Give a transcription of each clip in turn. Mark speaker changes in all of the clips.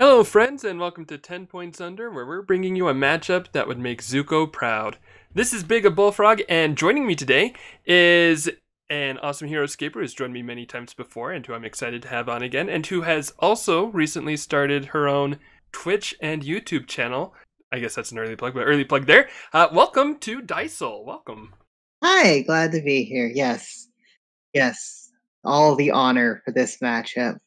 Speaker 1: Hello, friends, and welcome to 10 Points Under, where we're bringing you a matchup that would make Zuko proud. This is Big a Bullfrog, and joining me today is an awesome hero scaper who's joined me many times before, and who I'm excited to have on again, and who has also recently started her own Twitch and YouTube channel. I guess that's an early plug, but early plug there. Welcome to Dysole. Welcome.
Speaker 2: Hi, glad to be here. Yes, yes, all the honor for this matchup.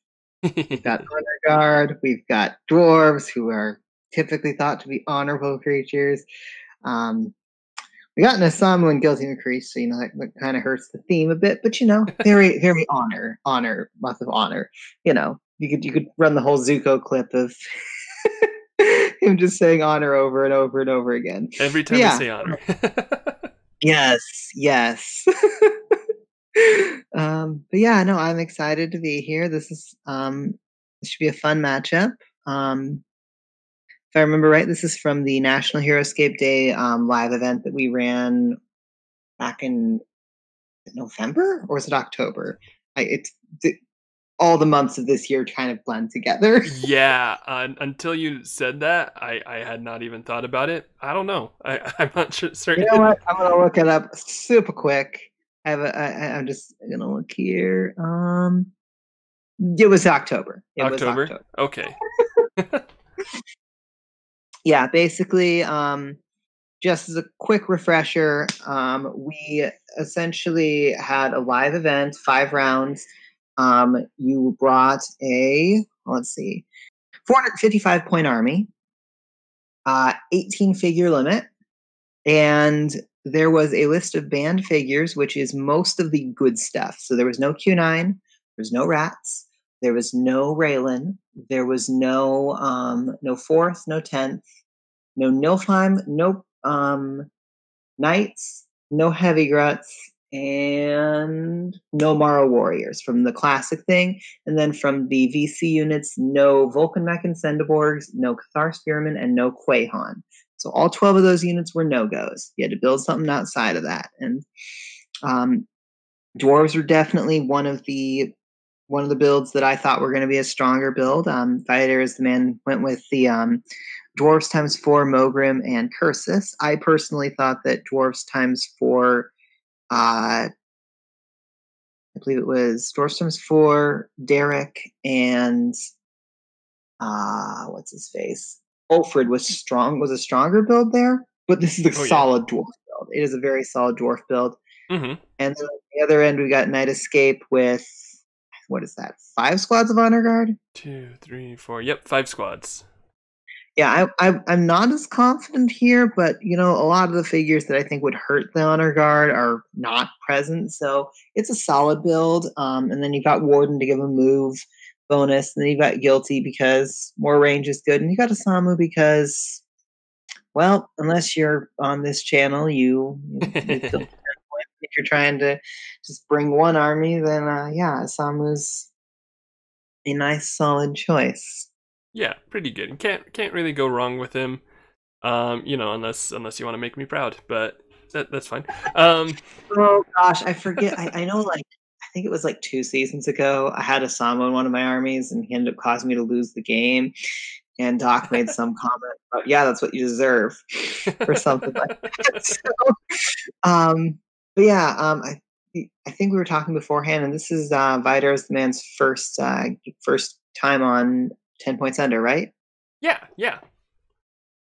Speaker 2: We've got Honor Guard, we've got dwarves who are typically thought to be honorable creatures. We got Nasamu and Guilty McCree, so that kind of hurts the theme a bit, but very, very honor, lots of honor. You could run the whole Zuko clip of him just saying honor over and over and over again.
Speaker 1: Every time we say honor.
Speaker 2: Yes, yes. But yeah, no, I'm excited to be here. This should be a fun matchup. If I remember right, this is from the National Heroscape Day live event that we ran back in November, or was it October? All the months of this year kind of blend together.
Speaker 1: Yeah, until you said that, I had not even thought about it. I don't know. I'm not sure. Certain.
Speaker 2: You know what? I'm gonna look it up super quick. I'm just gonna look here. It was October.
Speaker 1: October. Okay.
Speaker 2: Yeah, basically, just as a quick refresher, we essentially had a live event, 5 rounds. You brought a, let's see, 455 point army, 18 figure limit, and there was a list of banned figures, which is most of the good stuff. So there was no Q9, there was no rats, there was no Raylan, there was no 4th, no 10th, no Nilfheim, no Knights, no Heavy Gruts, and no Morrow Warriors from the classic thing. And then from the VC units, no Vulcan Mech and Centaurs, no Cathar Spearman, and no Quahan. So all 12 of those units were no-goes. You had to build something outside of that. And dwarves were definitely one of the builds that I thought were going to be a stronger build. Vydar is the man went with the dwarves times 4, Mogrim, and Cursus. I personally thought that dwarves times 4, I believe it was dwarves times 4, Derek, and what's his face? Ulfred was a stronger build there, but this is a solid dwarf build. It is a very solid dwarf build.
Speaker 1: Mm-hmm.
Speaker 2: And then on the other end, we got Knight of Scape with, what is that, 5 squads of Honor Guard?
Speaker 1: 2, 3, 4. Yep, 5 squads.
Speaker 2: Yeah, I'm not as confident here, but a lot of the figures that I think would hurt the Honor Guard are not present, so it's a solid build. And then you got Warden to give a move bonus, and then you got Guilty because more range is good, and you got Asamu because, well, unless you're on this channel, you build if you're trying to just bring one army, then yeah, Asamu's a nice solid choice.
Speaker 1: Yeah, pretty good. Can't really go wrong with him. Unless you want to make me proud, but that's fine.
Speaker 2: Oh gosh, I forget. I know, like, I think it was like 2 seasons ago. I had Osamu in one of my armies, and he ended up causing me to lose the game. And Doc made some comment about, "Yeah, that's what you deserve," or something like that. But yeah, I think we were talking beforehand, and this is Vydar's the man's first time on 10 Points Under, right?
Speaker 1: Yeah.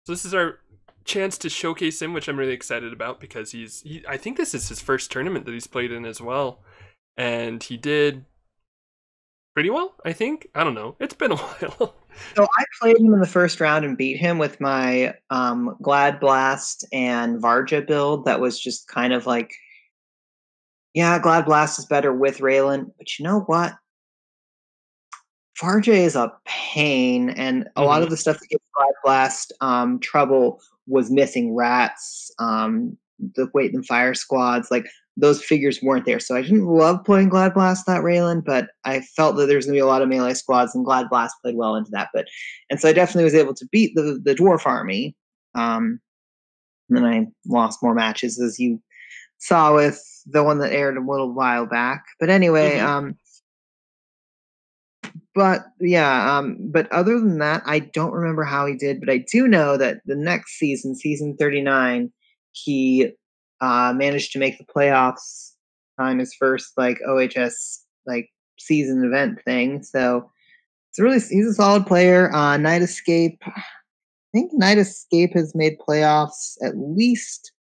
Speaker 1: So this is our chance to showcase him, which I'm really excited about because I think this is his first tournament that he's played in as well, and he did pretty well. I think. I don't know. It's been a while.
Speaker 2: So I played him in the first round and beat him with my Glad Blast and Varja build. That was just kind of like, yeah, Glad Blast is better with Raylan, but you know what? Varja is a pain, and a lot of the stuff that gives Glad Blast trouble was missing rats, the Wait and Fire squads. Like, those figures weren't there. So I didn't love playing Glad Blast that Raylan, but I felt that there's going to be a lot of melee squads, and Glad Blast played well into that. And so I definitely was able to beat the Dwarf army. And then I lost more matches, as you saw with the one that aired a little while back. But anyway, but yeah, but other than that, I don't remember how he did, but I do know that the next season, season 39, he managed to make the playoffs on his first like OHS like season event thing. So he's a solid player. Knight of Scape, I think Knight of Scape has made playoffs at least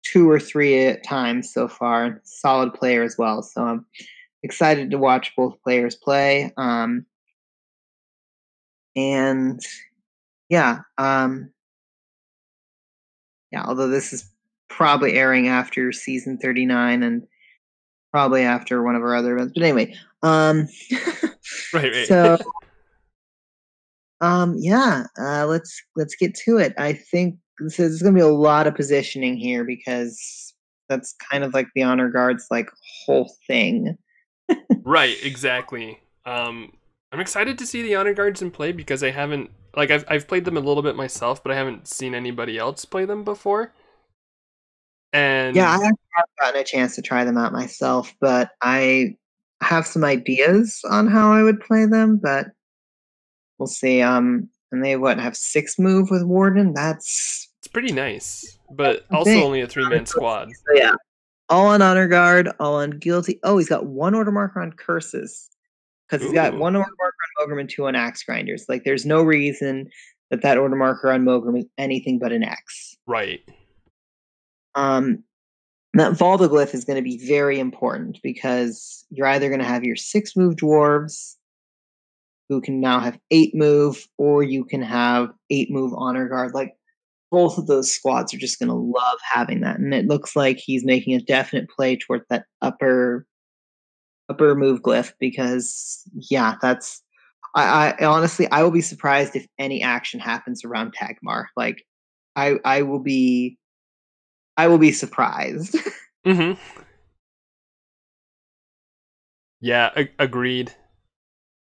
Speaker 2: 2 or 3 times so far. Solid player as well. So I'm excited to watch both players play. And yeah, although this is probably airing after season 39 and probably after one of our other events. But anyway,
Speaker 1: Right.
Speaker 2: so let's get to it. I think there's going to be a lot of positioning here because that's kind of like the honor guard's like whole thing.
Speaker 1: Right, exactly. I'm excited to see the honor guards in play because I haven't like I've played them a little bit myself, but I haven't seen anybody else play them before.
Speaker 2: Yeah, I
Speaker 1: And
Speaker 2: haven't gotten a chance to try them out myself, but I have some ideas on how I would play them, but we'll see. And they have 6 move with Warden? That's
Speaker 1: it's pretty nice, but
Speaker 2: a
Speaker 1: also
Speaker 2: thing.
Speaker 1: only a 3-man squad.
Speaker 2: So yeah. All on honor guard, all on guilty. Oh, he's got 1 order marker on curses. Because he's got
Speaker 1: Ooh,
Speaker 2: 1 order marker on Mogrim and 2 on axe grinders. Like there's no reason that order marker on Mogrim is anything but an X.
Speaker 1: right.
Speaker 2: Um That Valdeglyph is going to be very important because you're either going to have your 6-move dwarves who can now have 8-move, or you can have 8-move honor guard. Like both of those squads are just going to love having that, and it looks like he's making a definite play towards that upper move glyph because yeah, that's I honestly I will be surprised if any action happens around Tagmar. Like I will be surprised.
Speaker 1: Mhm. Yeah, agreed.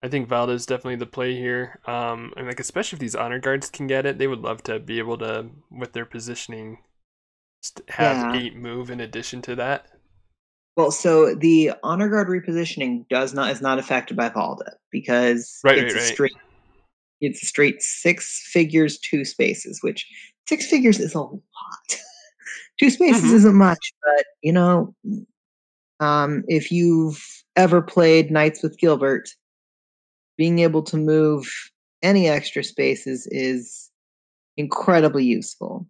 Speaker 1: I think Valda's definitely the play here. And like especially if these honor guards can get it, they would love to be able to, with their positioning, have
Speaker 2: Yeah.
Speaker 1: 8-move in addition to that.
Speaker 2: Well, so the honor guard repositioning is not affected by Valda because
Speaker 1: Right.
Speaker 2: it's a straight 6 figures, 2 spaces, which 6 figures is a lot. 2 spaces
Speaker 1: Mm-hmm.
Speaker 2: isn't much, but if you've ever played Knights with Gilbert, being able to move any extra spaces is incredibly useful.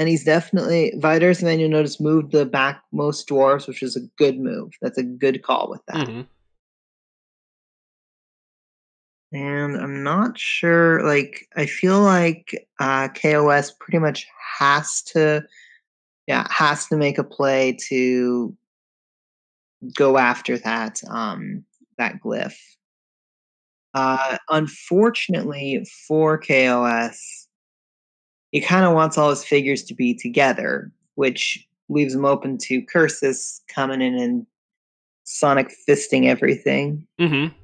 Speaker 2: And he's definitely Vydar's man, you'll notice, moved the back most dwarves, which is a good move. That's a good call with that.
Speaker 1: Mm-hmm.
Speaker 2: And I'm not sure, like, I feel like KOS pretty much has to make a play to go after that glyph. Unfortunately for KOS, he kind of wants all his figures to be together, which leaves him open to Cursus coming in and Sonic fisting everything.
Speaker 1: Mm-hmm.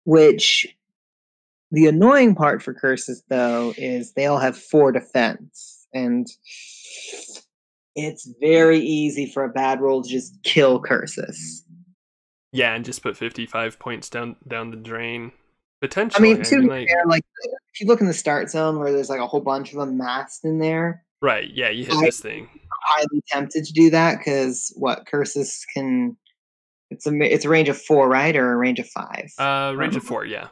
Speaker 2: Which the annoying part for Cursus, though, is they all have 4 defense, and it's very easy for a bad roll to just kill Cursus.
Speaker 1: Yeah, and just put 55 points down the drain.
Speaker 2: I
Speaker 1: Potentially.
Speaker 2: mean,
Speaker 1: I
Speaker 2: to
Speaker 1: mean,
Speaker 2: be
Speaker 1: like,
Speaker 2: fair, like if you look in the start zone where there's like a whole bunch of them massed in there,
Speaker 1: right. Yeah, you hit
Speaker 2: I'm
Speaker 1: this thing.
Speaker 2: highly tempted to do that because what Cursus can, it's a range of 4, right, or a range of 5?
Speaker 1: Range of 4. Yeah.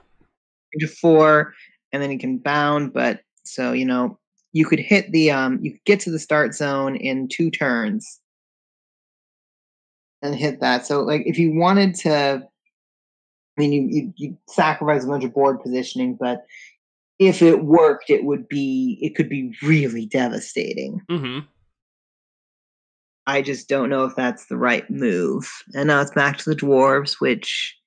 Speaker 2: Range of 4, and then he can bound. But so you could hit the you could get to the start zone in 2 turns and hit that. So like if you wanted to, I mean, you sacrifice a bunch of board positioning, but if it worked, it could be really devastating.
Speaker 1: Mm-hmm.
Speaker 2: I just don't know if that's the right move. And now it's back to the dwarves, which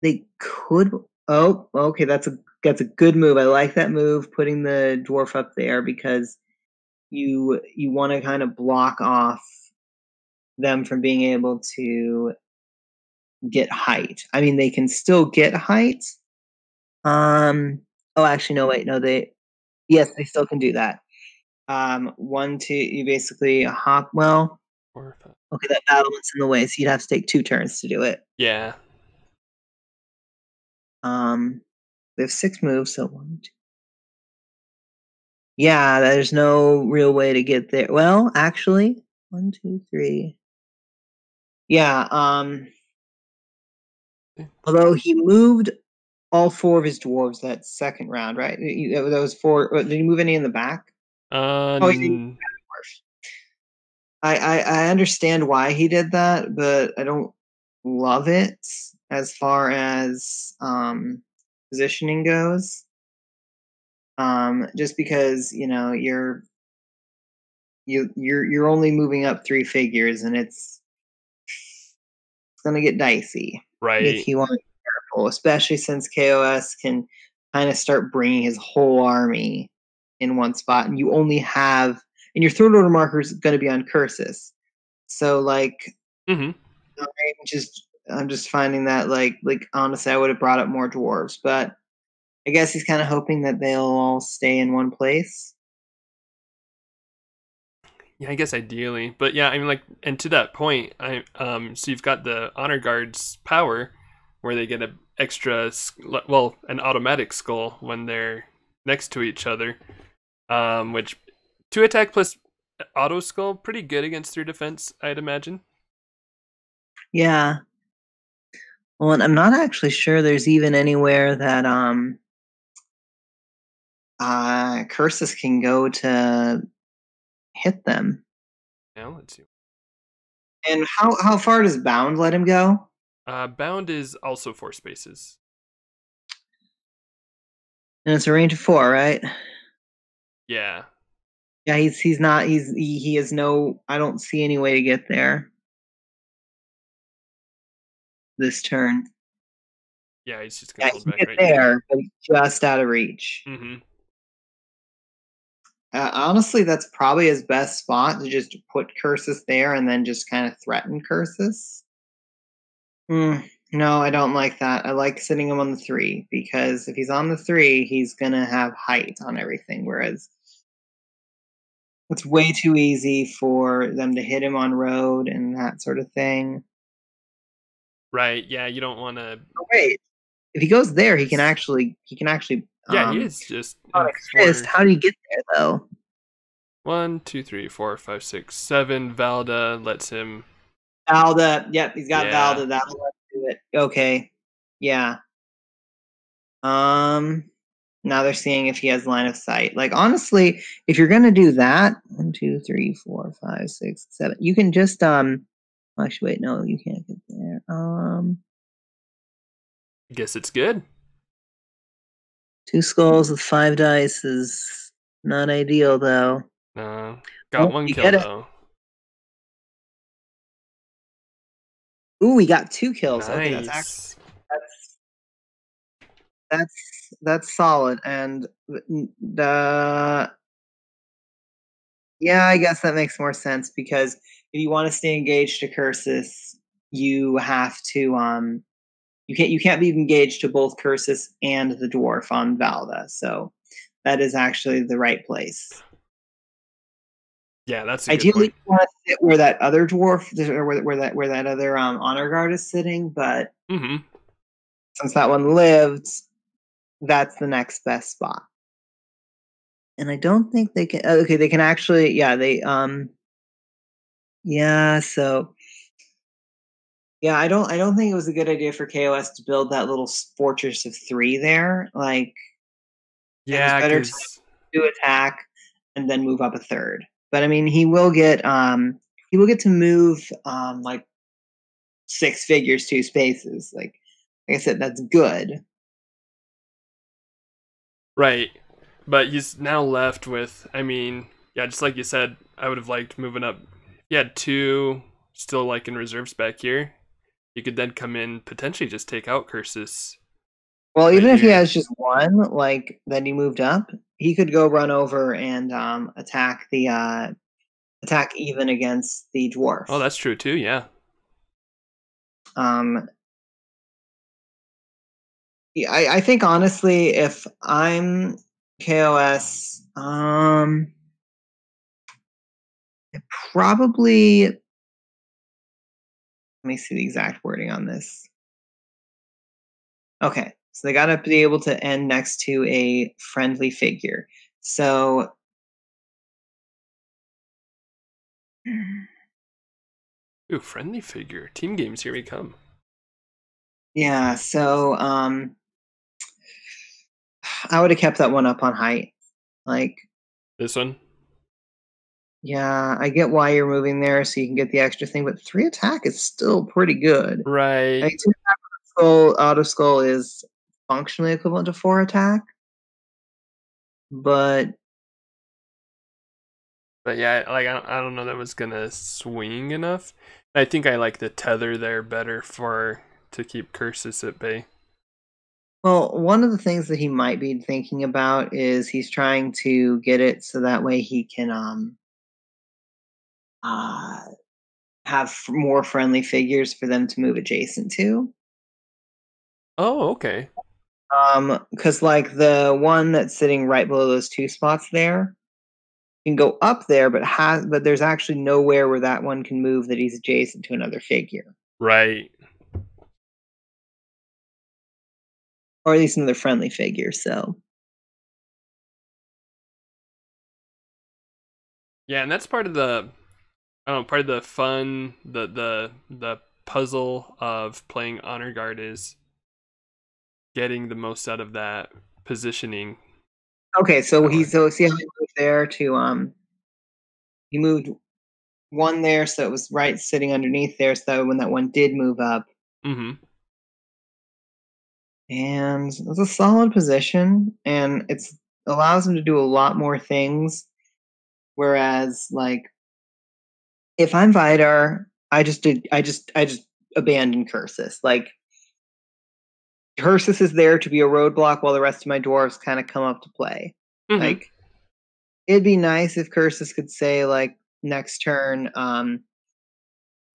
Speaker 2: they could. Oh, okay, that's a good move. I like that move, putting the dwarf up there because you want to kind of block off them from being able to get height. I mean, they can still get height. Oh, actually, no, wait, no, yes, they still can do that. 1, 2, you basically hop. Well,
Speaker 1: 4, 5.
Speaker 2: Okay, that battlement's in the way, so you'd have to take 2 turns to do it.
Speaker 1: Yeah.
Speaker 2: They have 6 moves, so 1, 2. Yeah, there's no real way to get there. Well, actually, 1, 2, 3. Yeah, although he moved all 4 of his dwarves that second round, right? That was 4. Did he move any in the back? Oh, he didn't. I understand why he did that, but I don't love it as far as positioning goes. Just because you're only moving up 3 figures, and it's gonna get dicey if
Speaker 1: Right.
Speaker 2: you want to be careful, especially since KOS can kind of start bringing his whole army in one spot, and you only have, and your third order marker is going to be on Cursus. So like,
Speaker 1: Mm-hmm.
Speaker 2: I'm just finding that like honestly, I would have brought up more dwarves, but I guess he's kind of hoping that they'll all stay in one place.
Speaker 1: Yeah, I guess ideally, but yeah, I mean, like, and to that point, so you've got the honor guard's power, where they get a extra, well, an automatic skull when they're next to each other, which 2 attack plus auto skull, pretty good against 3 defense, I'd imagine.
Speaker 2: Yeah. Well, and I'm not actually sure there's even anywhere that Cursus can go to hit them.
Speaker 1: Now let's see.
Speaker 2: And how far does Bound let him go?
Speaker 1: Bound is also 4 spaces.
Speaker 2: And it's a range of 4, right?
Speaker 1: Yeah.
Speaker 2: Yeah, he has no. I don't see any way to get there this turn.
Speaker 1: Yeah, he's just
Speaker 2: Yeah,
Speaker 1: gonna
Speaker 2: he
Speaker 1: hold
Speaker 2: can
Speaker 1: back
Speaker 2: get
Speaker 1: right here.
Speaker 2: there, but he's just out of reach.
Speaker 1: Mm-hmm.
Speaker 2: Honestly, that's probably his best spot, to just put Cursus there and then just kind of threaten Cursus. No, I don't like that. I like sitting him on the 3, because if he's on the 3, he's gonna have height on everything, whereas it's way too easy for them to hit him on road and that sort of thing.
Speaker 1: Right. Yeah, you don't want to.
Speaker 2: Oh, wait, if he goes there, he can actually
Speaker 1: Yeah, he is just in
Speaker 2: Sonic Fist.
Speaker 1: 4.
Speaker 2: How do you get there though?
Speaker 1: 1, 2, 3, 4, 5, 6, 7. Valda lets him.
Speaker 2: Valda, yep, he's got
Speaker 1: Yeah.
Speaker 2: Valda. That'll let him do it. Okay, yeah. Um, Now they're seeing if he has line of sight. Like, honestly, if you're gonna do that, 1, 2, 3, 4, 5, 6, 7, you can just Actually, wait, no, you can't get there.
Speaker 1: Guess it's good.
Speaker 2: 2 skulls with 5 dice is not ideal though.
Speaker 1: Got
Speaker 2: Oh,
Speaker 1: 1
Speaker 2: you
Speaker 1: kill
Speaker 2: get it.
Speaker 1: though.
Speaker 2: Ooh, we got 2 kills. Okay,
Speaker 1: Nice.
Speaker 2: that's solid. And the yeah, I guess that makes more sense, because if you want to stay engaged to Cursus, you have to you can't be engaged to both Cursus and the dwarf on Valda. So that is actually the right place.
Speaker 1: Yeah, that's a good
Speaker 2: Ideally,
Speaker 1: point.
Speaker 2: you want to sit where that other dwarf, or where that other honor guard is sitting, but
Speaker 1: Mm-hmm.
Speaker 2: since that one lived, that's the next best spot. And I don't think they can. Okay, they can actually. Yeah, they. Yeah. So. Yeah, I don't think it was a good idea for KOS to build that little fortress of 3 there. Like, it was
Speaker 1: Yeah,
Speaker 2: better to
Speaker 1: because.
Speaker 2: do attack and then move up a third. But I mean, he will get to move like 6 figures, 2 spaces. Like I said, that's good.
Speaker 1: Right. But he's now left with, I mean, yeah, just like you said, I would have liked moving up. He had 2 still, like, in reserves back here. You could then come in, potentially just take out Cursus
Speaker 2: Well,
Speaker 1: right
Speaker 2: even if he
Speaker 1: here.
Speaker 2: has just 1, like, then he moved up, he could go run over and attack even against the dwarf.
Speaker 1: Oh, that's true too, yeah.
Speaker 2: Um, yeah, I think honestly, if I'm KOS, probably Let me see the exact wording on this. Okay, so they got to be able to end next to a friendly figure. So
Speaker 1: Ooh, friendly figure. Team games, here we come.
Speaker 2: yeah, so I would have kept that one up on height. Like,
Speaker 1: This one?
Speaker 2: yeah, I get why you're moving there so you can get the extra thing, but 3 attack is still pretty good.
Speaker 1: Right.
Speaker 2: Like, 2 attack skull, auto skull is functionally equivalent to 4 attack, but
Speaker 1: yeah, like I don't know that was gonna swing enough. I think I like the tether there better to keep curses at bay.
Speaker 2: well, one of the things that he might be thinking about is he's trying to get it so that way he can uh have more friendly figures for them to move adjacent to.
Speaker 1: Oh, okay.
Speaker 2: Because like the one that's sitting right below those 2 spots there can go up there, but there's actually nowhere where that one can move that he's adjacent to another figure,
Speaker 1: Right.
Speaker 2: or at least another friendly figure. So
Speaker 1: Yeah, and that's part of the I don't know, part of the fun, the puzzle of playing Honor Guard is getting the most out of that positioning.
Speaker 2: okay, so
Speaker 1: Power.
Speaker 2: see how he moved there to he moved one there, so it was right sitting underneath there, so when that one did move up,
Speaker 1: Mm-hmm.
Speaker 2: and it's a solid position, and it's allows him to do a lot more things. Whereas, like, if I'm Vydar, I just abandoned Cursus. Like, Cursus is there to be a roadblock while the rest of my dwarves kind of come up to play.
Speaker 1: Mm-hmm.
Speaker 2: Like, it'd be nice if Cursus could say, like, next turn,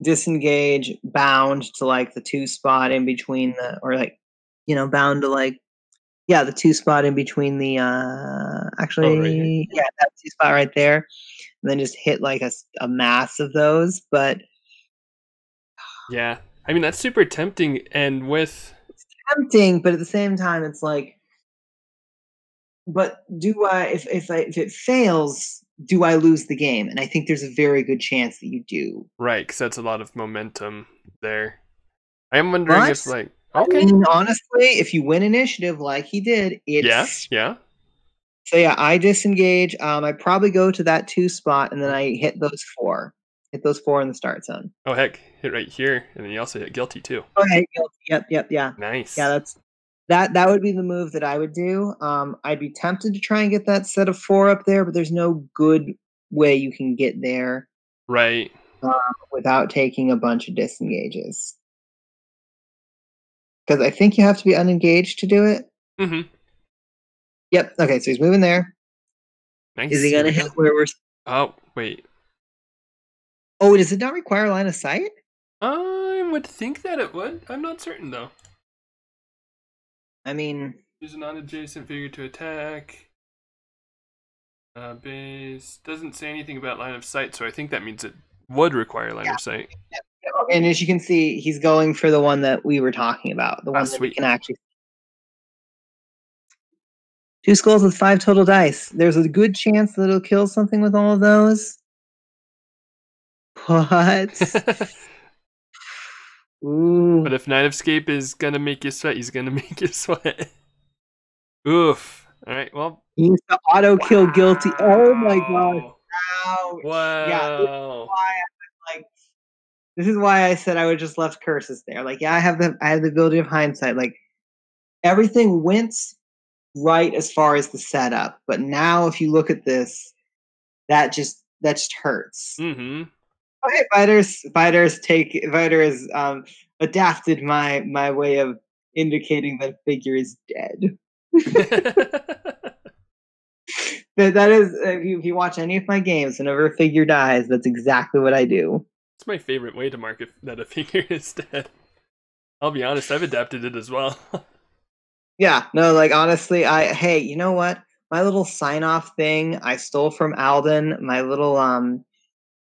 Speaker 2: disengage, bound to like the 2 spot in between the, or like, bound to like, yeah, the 2 spot in between the,
Speaker 1: Oh, right here.
Speaker 2: actually, yeah, that 2 spot right there, and then just hit like a mass of those. But
Speaker 1: Yeah. I mean, that's super tempting, and with
Speaker 2: tempting, but at the same time, it's like, but do I, if it fails, do I lose the game? And I think there's a very good chance that you do.
Speaker 1: right, because that's a lot of momentum there. I am wondering
Speaker 2: But
Speaker 1: if like
Speaker 2: I
Speaker 1: okay,
Speaker 2: mean, honestly, if you win initiative like he did,
Speaker 1: yeah,
Speaker 2: it's
Speaker 1: yeah.
Speaker 2: so yeah. I disengage. I probably go to that 2 spot, and then I hit those 4. Hit those 4 in the start zone.
Speaker 1: Oh heck, hit right here, and then you also hit guilty too.
Speaker 2: Okay. Yep. Yeah. Yeah.
Speaker 1: Nice.
Speaker 2: That would be the move that I would do. I'd be tempted to try and get that set of 4 up there, but there's no good way you can get there
Speaker 1: Right.
Speaker 2: without taking a bunch of disengages. Because I think you have to be unengaged to do it.
Speaker 1: Mm-hmm.
Speaker 2: Yep. Okay, so he's moving there. Is
Speaker 1: Nice.
Speaker 2: he
Speaker 1: Here
Speaker 2: gonna
Speaker 1: we
Speaker 2: hit
Speaker 1: go.
Speaker 2: where we're?
Speaker 1: Oh wait.
Speaker 2: Oh, does it not require line of sight?
Speaker 1: I would think that it would. I'm not certain though.
Speaker 2: I mean,
Speaker 1: Use a non-adjacent figure to attack. Base doesn't say anything about line of sight, so I think that means it would require line of sight.
Speaker 2: and as you can see, he's going for the one that we were talking about, the one that we
Speaker 1: Sweet.
Speaker 2: can actually. 2 skulls with 5 total dice. There's a good chance that it'll kill something with all of those. But ooh,
Speaker 1: But if Knight of Scape is gonna make you sweat, he's gonna make you sweat. Oof. All right. Well.
Speaker 2: he needs to auto kill guilty. Oh my gosh!
Speaker 1: Wow.
Speaker 2: Ouch! Yeah,
Speaker 1: Wow.
Speaker 2: this is why I said I would just left curses there. Like, yeah, I have the ability of hindsight. Like, everything went right as far as the setup, but now if you look at this, that just hurts.
Speaker 1: Mm-hmm.
Speaker 2: Okay, Vydar has adapted my way of indicating that figure is dead. That is, if you watch any of my games, whenever a figure dies, that's exactly what I do.
Speaker 1: It's my favorite way to mark that a figure is dead. I'll be honest, I've adapted it as well.
Speaker 2: Yeah, no, like, honestly, hey, you know what? My little sign off thing I stole from Alden. My little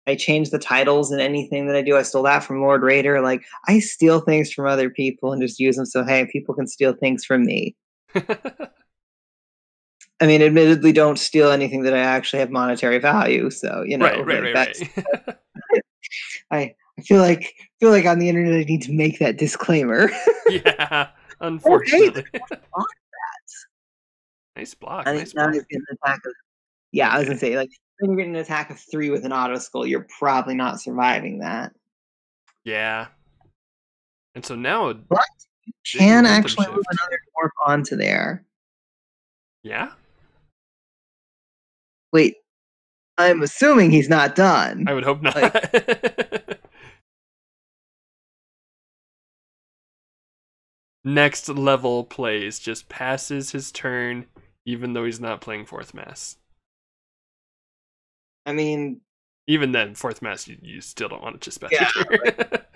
Speaker 2: I change the titles in anything that I do. I stole that from Lord Raider. Like, I steal things from other people and just use them so, hey, people can steal things from me. I mean, admittedly, don't steal anything that I actually have monetary value. So,
Speaker 1: Right.
Speaker 2: I feel like on the internet I need to make that disclaimer.
Speaker 1: Yeah,
Speaker 2: Okay,
Speaker 1: unfortunately. Nice block.
Speaker 2: I think
Speaker 1: Nice
Speaker 2: now
Speaker 1: block.
Speaker 2: he's getting an attack of. Yeah, I was gonna
Speaker 1: Okay.
Speaker 2: say, like, when you're getting an attack of 3 with an auto skull, you're probably not surviving that.
Speaker 1: Yeah. And so now a
Speaker 2: But you
Speaker 1: big
Speaker 2: can
Speaker 1: momentum
Speaker 2: actually move
Speaker 1: shift.
Speaker 2: another dwarf onto there.
Speaker 1: Yeah?
Speaker 2: Wait, I'm assuming he's not
Speaker 1: I
Speaker 2: done.
Speaker 1: would hope not.
Speaker 2: Like,
Speaker 1: Next level plays, just passes his turn even though he's not playing fourth mass.
Speaker 2: I mean,
Speaker 1: Even then, fourth mass, you still don't want to just pass
Speaker 2: yeah,
Speaker 1: your turn.
Speaker 2: at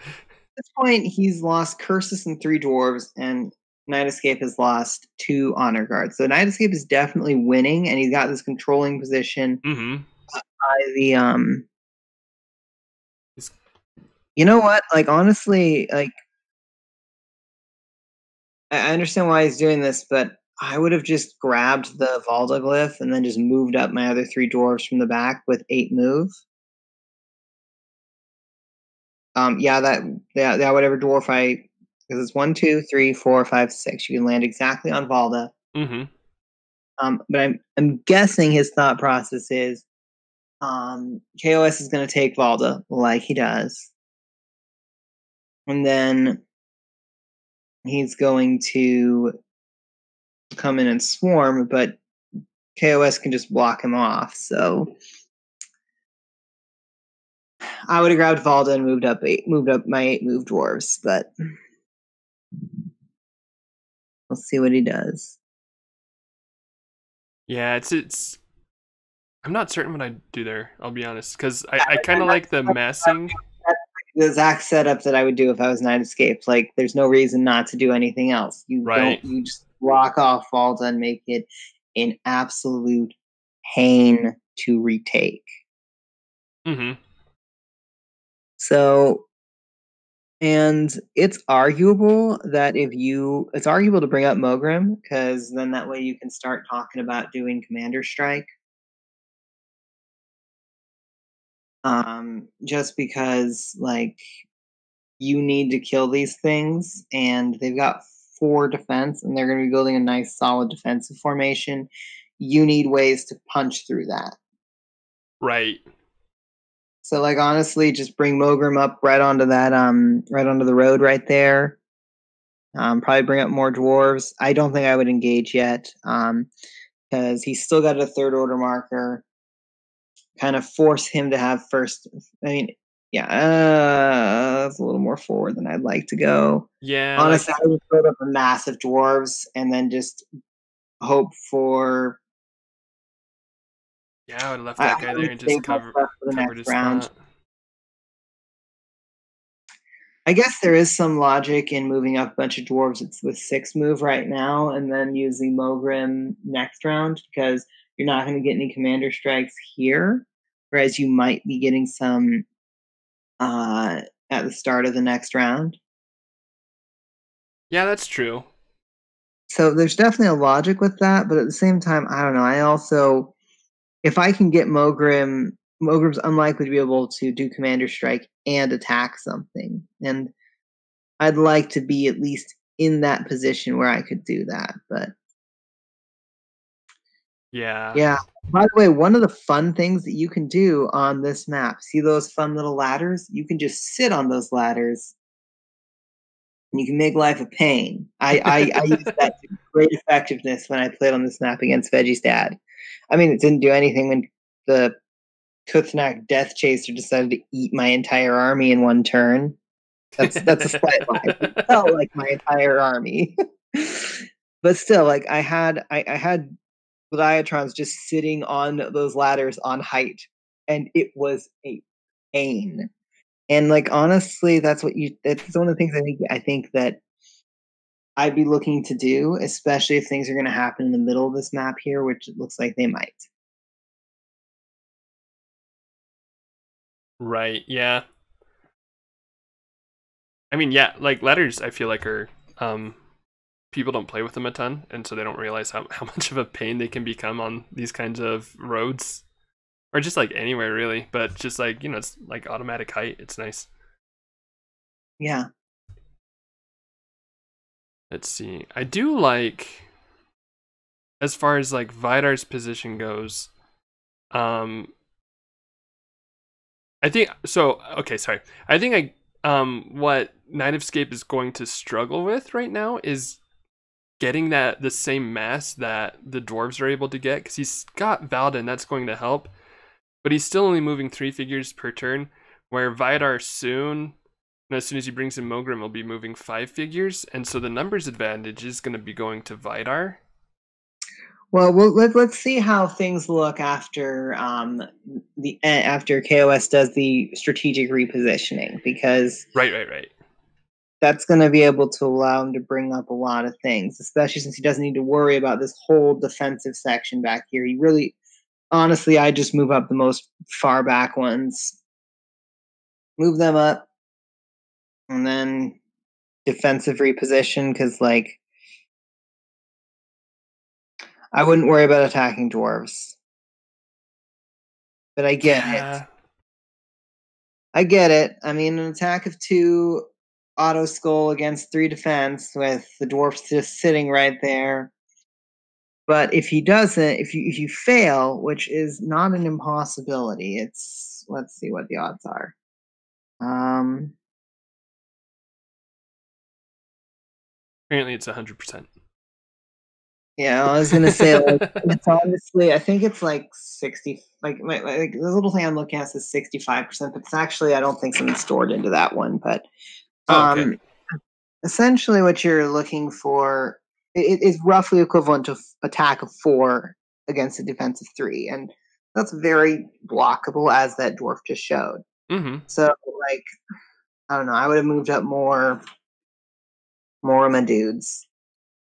Speaker 2: this point, he's lost Cursus and 3 dwarves, and Knight of Scape has lost 2 honor guards. So Knight of Scape is definitely winning, and he's got this controlling position
Speaker 1: Mm-hmm.
Speaker 2: by the. You know what? Like, honestly, like, I understand why he's doing this, but I would have just grabbed the Valda glyph and then just moved up my other 3 dwarves from the back with 8 move. Whatever dwarf because it's 1, 2, 3, 4, 5, 6. You can land exactly on Valda.
Speaker 1: Mm-hmm.
Speaker 2: But I'm guessing his thought process is, KOS is going to take Valda like he does, and then he's going to come in and swarm, but KOS can just block him off. So I would have grabbed Valda and moved up my 8 move dwarves, but we'll see what he does.
Speaker 1: Yeah, it's. I'm not certain what I'd do there, I'll be honest, because I kind of like the massing.
Speaker 2: That's the exact setup that I would do if I was Knight of Scape. Like, there's no reason not to do anything else.
Speaker 1: Right.
Speaker 2: You just block off Valda and make it an absolute pain to retake.
Speaker 1: Mm-hmm.
Speaker 2: So, and it's arguable to bring up Mogrim, because then that way you can start talking about doing Commander Strike. Just because, like, you need to kill these things, and they've got 4 defense, and they're going to be building a nice, solid defensive formation. You need ways to punch through that.
Speaker 1: Right.
Speaker 2: So, like, honestly, just bring Mogrim up right onto that, right onto the road right there. Probably bring up more dwarves. I don't think I would engage yet, because he's still got a 3rd order marker. Kind of force him to have first. I mean, yeah, that's a little more forward than I'd like to go.
Speaker 1: Yeah,
Speaker 2: Honestly,
Speaker 1: like
Speaker 2: I would put up a massive dwarves and then just hope for.
Speaker 1: yeah, I would have left
Speaker 2: I,
Speaker 1: that
Speaker 2: I
Speaker 1: guy there
Speaker 2: would
Speaker 1: and
Speaker 2: save
Speaker 1: just
Speaker 2: what's left for the
Speaker 1: covered
Speaker 2: next
Speaker 1: his
Speaker 2: round.
Speaker 1: spot.
Speaker 2: I guess there is some logic in moving up a bunch of dwarves. It's with 6 move right now, and then using Mogrim next round, because you're not going to get any commander strikes here, whereas you might be getting some at the start of the next round.
Speaker 1: Yeah, that's true.
Speaker 2: So there's definitely a logic with that, but at the same time, I don't know. I also, if I can get Mogrim's unlikely to be able to do commander strike and attack something, and I'd like to be at least in that position where I could do that. But
Speaker 1: Yeah.
Speaker 2: yeah. By the way, one of the fun things that you can do on this map, see those fun little ladders? You can just sit on those ladders and you can make life a pain. I used that to great effectiveness when I played on this map against Veggie's dad. I mean, it didn't do anything when the Kuthnak Death Chaser decided to eat my entire army in one turn. That's a slight lie. It felt like my entire army. But still, like, I had Gladiatrons just sitting on those ladders on height, and it was a pain. And, like, honestly, that's one of the things I think that I'd be looking to do, especially if things are going to happen in the middle of this map here, which it looks like they might.
Speaker 1: Right. Yeah. I mean, yeah, like ladders I feel like are people don't play with them a ton, and so they don't realize how much of a pain they can become on these kinds of roads. Or just like anywhere really, but just like, it's like automatic height. It's nice.
Speaker 2: Yeah.
Speaker 1: Let's see. I do like, as far as like Vydar's position goes, um I think so. Okay, sorry. I think what Knight of Scape is going to struggle with right now is getting the same mass that the dwarves are able to get, because he's got Valden, that's going to help, but he's still only moving 3 figures per turn, where Vydar soon, and as soon as he brings in Mogrim, will be moving 5 figures, and so the numbers advantage is going to be going to Vydar.
Speaker 2: Well, let's see how things look after after KOS does the strategic repositioning, because
Speaker 1: Right.
Speaker 2: that's going to be able to allow him to bring up a lot of things, especially since he doesn't need to worry about this whole defensive section back here. He really, honestly, I just move up the most far back ones, move them up, and then defensive reposition, because like I wouldn't worry about attacking dwarves. But I get it.
Speaker 1: Yeah.
Speaker 2: I get it. I mean, an attack of 2 auto skull against 3 defense with the dwarfs just sitting right there. But if he doesn't, if you fail, which is not an impossibility, it's, let's see what the odds are.
Speaker 1: Apparently it's 100%.
Speaker 2: Yeah, I was gonna say, like, it's honestly, I think it's like 60. Like the little thing I'm looking at says 65%, but it's actually, I don't think something's stored into that one. But
Speaker 1: Oh, okay.
Speaker 2: essentially, what you're looking for is roughly equivalent to attack of 4 against a defense of 3, and that's very blockable, as that dwarf just showed.
Speaker 1: Mm-hmm.
Speaker 2: So, like, I don't know, I would have moved up more of my dudes.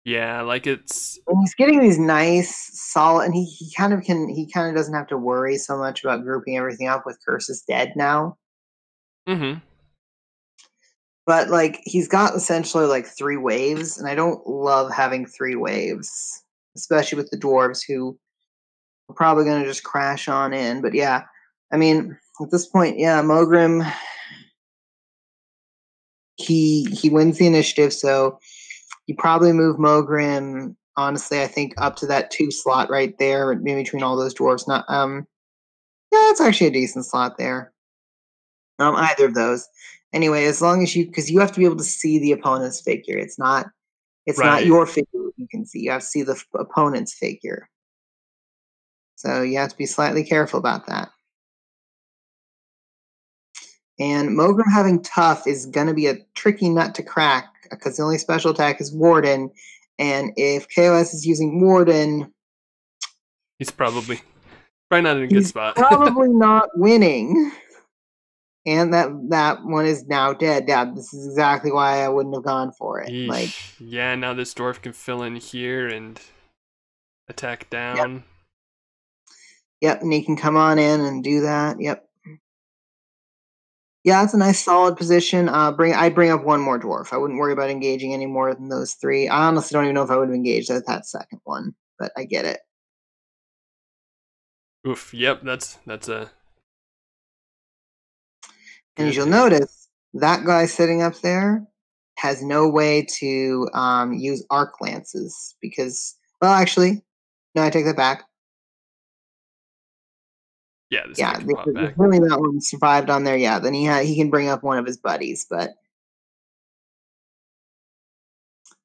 Speaker 1: Yeah, like it's.
Speaker 2: And he's getting these nice, solid, and he kind of doesn't have to worry so much about grouping everything up with Curse's dead now.
Speaker 1: Mm-hmm.
Speaker 2: But like, he's got essentially like 3 waves, and I don't love having 3 waves, especially with the dwarves, who are probably going to just crash on in. But yeah, I mean, at this point, yeah, Mogrim, he wins the initiative, so you probably move Mogrim. Honestly, I think up to that 2 slot right there, in between all those dwarves. Not Yeah, it's actually a decent slot there. Either of those. Anyway, as long as because you have to be able to see the opponent's figure. It's not
Speaker 1: Right.
Speaker 2: your figure you can see. You have to see the opponent's figure. So you have to be slightly careful about that. And Mogrim having tough is going to be a tricky nut to crack, because the only special attack is Warden. And if KOS is using Warden,
Speaker 1: He's probably not in a good
Speaker 2: he's
Speaker 1: spot.
Speaker 2: probably not winning. And that one is now dead. Yeah, this is exactly why I wouldn't have gone for it. Like,
Speaker 1: Yeesh. Yeah, now this dwarf can fill in here and attack
Speaker 2: yep,
Speaker 1: down.
Speaker 2: yep, and he can come on in and do that. Yep. Yeah, that's a nice solid position. I'd bring up one more dwarf. I wouldn't worry about engaging any more than those 3. I honestly don't even know if I would have engaged at that second one, but I get it.
Speaker 1: Oof. Yep. That's a
Speaker 2: And as
Speaker 1: good
Speaker 2: you'll
Speaker 1: hit.
Speaker 2: notice, that guy sitting up there has no way to use arc lances, because, well, actually, no, I take that back.
Speaker 1: Yeah, this guy
Speaker 2: Yeah,
Speaker 1: can pop
Speaker 2: if
Speaker 1: back.
Speaker 2: really that one survived on there, yeah, then he can bring up one of his buddies, but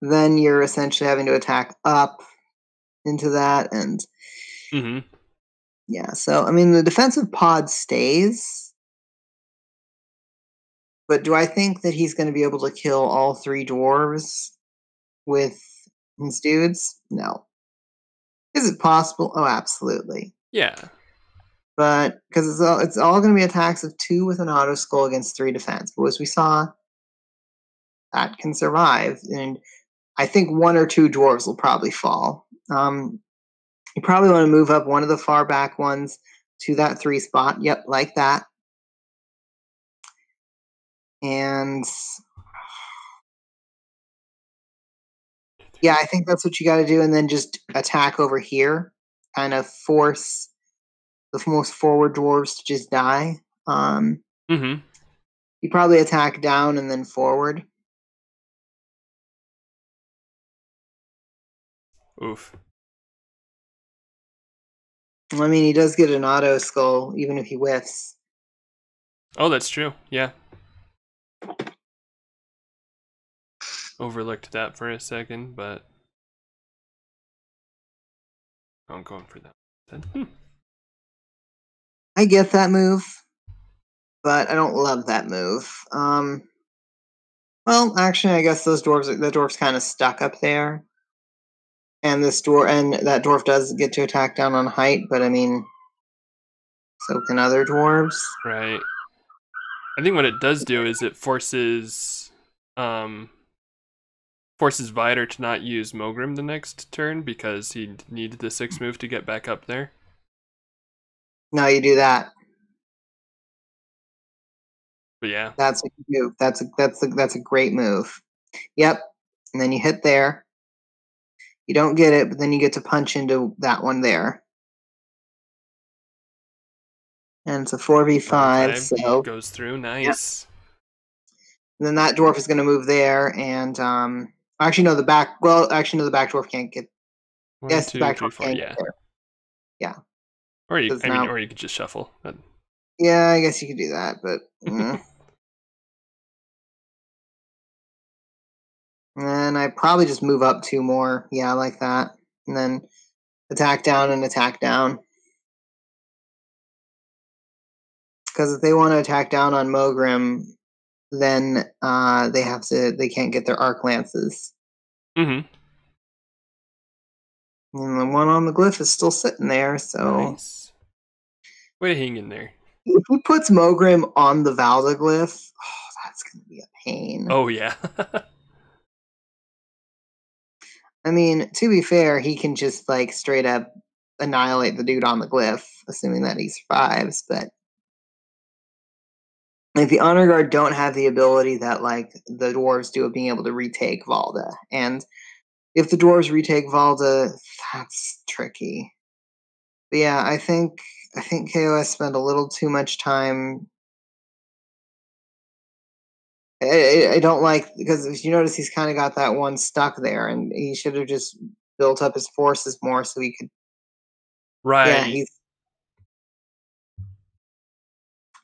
Speaker 2: then you're essentially having to attack up into that, and
Speaker 1: Mm-hmm.
Speaker 2: yeah. So I mean, the defensive pod stays, but do I think that he's going to be able to kill all 3 dwarves with his dudes? No. Is it possible? Oh, absolutely.
Speaker 1: Yeah.
Speaker 2: But because it's all going to be attacks of 2 with an auto skull against 3 defense. But as we saw, that can survive, and I think 1 or 2 dwarves will probably fall. You probably want to move up one of the far back ones to that 3 spot. Yep, like that. And yeah, I think that's what you got to do, and then just attack over here, kind of force the most forward dwarves to just die.
Speaker 1: Mm-hmm.
Speaker 2: You probably attack down and then forward.
Speaker 1: Oof.
Speaker 2: I mean, he does get an auto skull, even if he whiffs.
Speaker 1: Oh, that's true. Yeah. Overlooked that for a second, but I'm going for that.
Speaker 2: I get that move, but I don't love that move. Well, actually, I guess the dwarf's kind of stuck up there, and that dwarf does get to attack down on height, but I mean, so can other dwarves.
Speaker 1: Right. I think what it does do is it forces Vydar to not use Mogrim the next turn because he needed the 6 move to get back up there.
Speaker 2: No, you do that.
Speaker 1: But yeah.
Speaker 2: That's what you do. That's a great move. Yep. And then you hit there. You don't get it, but then you get to punch into that one there. And it's a 4v5, so
Speaker 1: goes through. Nice.
Speaker 2: Yep. And then that dwarf is going to move there, and actually no, the back dwarf can't get.
Speaker 1: One,
Speaker 2: Yes,
Speaker 1: two,
Speaker 2: the back
Speaker 1: three,
Speaker 2: dwarf
Speaker 1: four.
Speaker 2: can't
Speaker 1: Yeah.
Speaker 2: get there. Yeah.
Speaker 1: Or you could just shuffle.
Speaker 2: Yeah, I guess you could do that, but. And I probably just move up 2 more. Yeah, I like that. And then attack down and attack down. Because if they want to attack down on Mogrim, then they can't get their arc lances.
Speaker 1: Mm-hmm.
Speaker 2: And the one on the glyph is still sitting there, so
Speaker 1: Nice. Way to hang in there.
Speaker 2: if he puts Mogrim on the Valda glyph, that's gonna be a pain.
Speaker 1: Oh yeah.
Speaker 2: I mean, to be fair, he can just like straight up annihilate the dude on the glyph, assuming that he survives, but like the honor guard don't have the ability that like the dwarves do of being able to retake Valda. And if the dwarves retake Valda, that's tricky. But yeah, I think KOS spent a little too much time. I don't like, because if you notice he's kind of got that one stuck there, and he should have just built up his forces more so he could.
Speaker 1: Right.
Speaker 2: Yeah,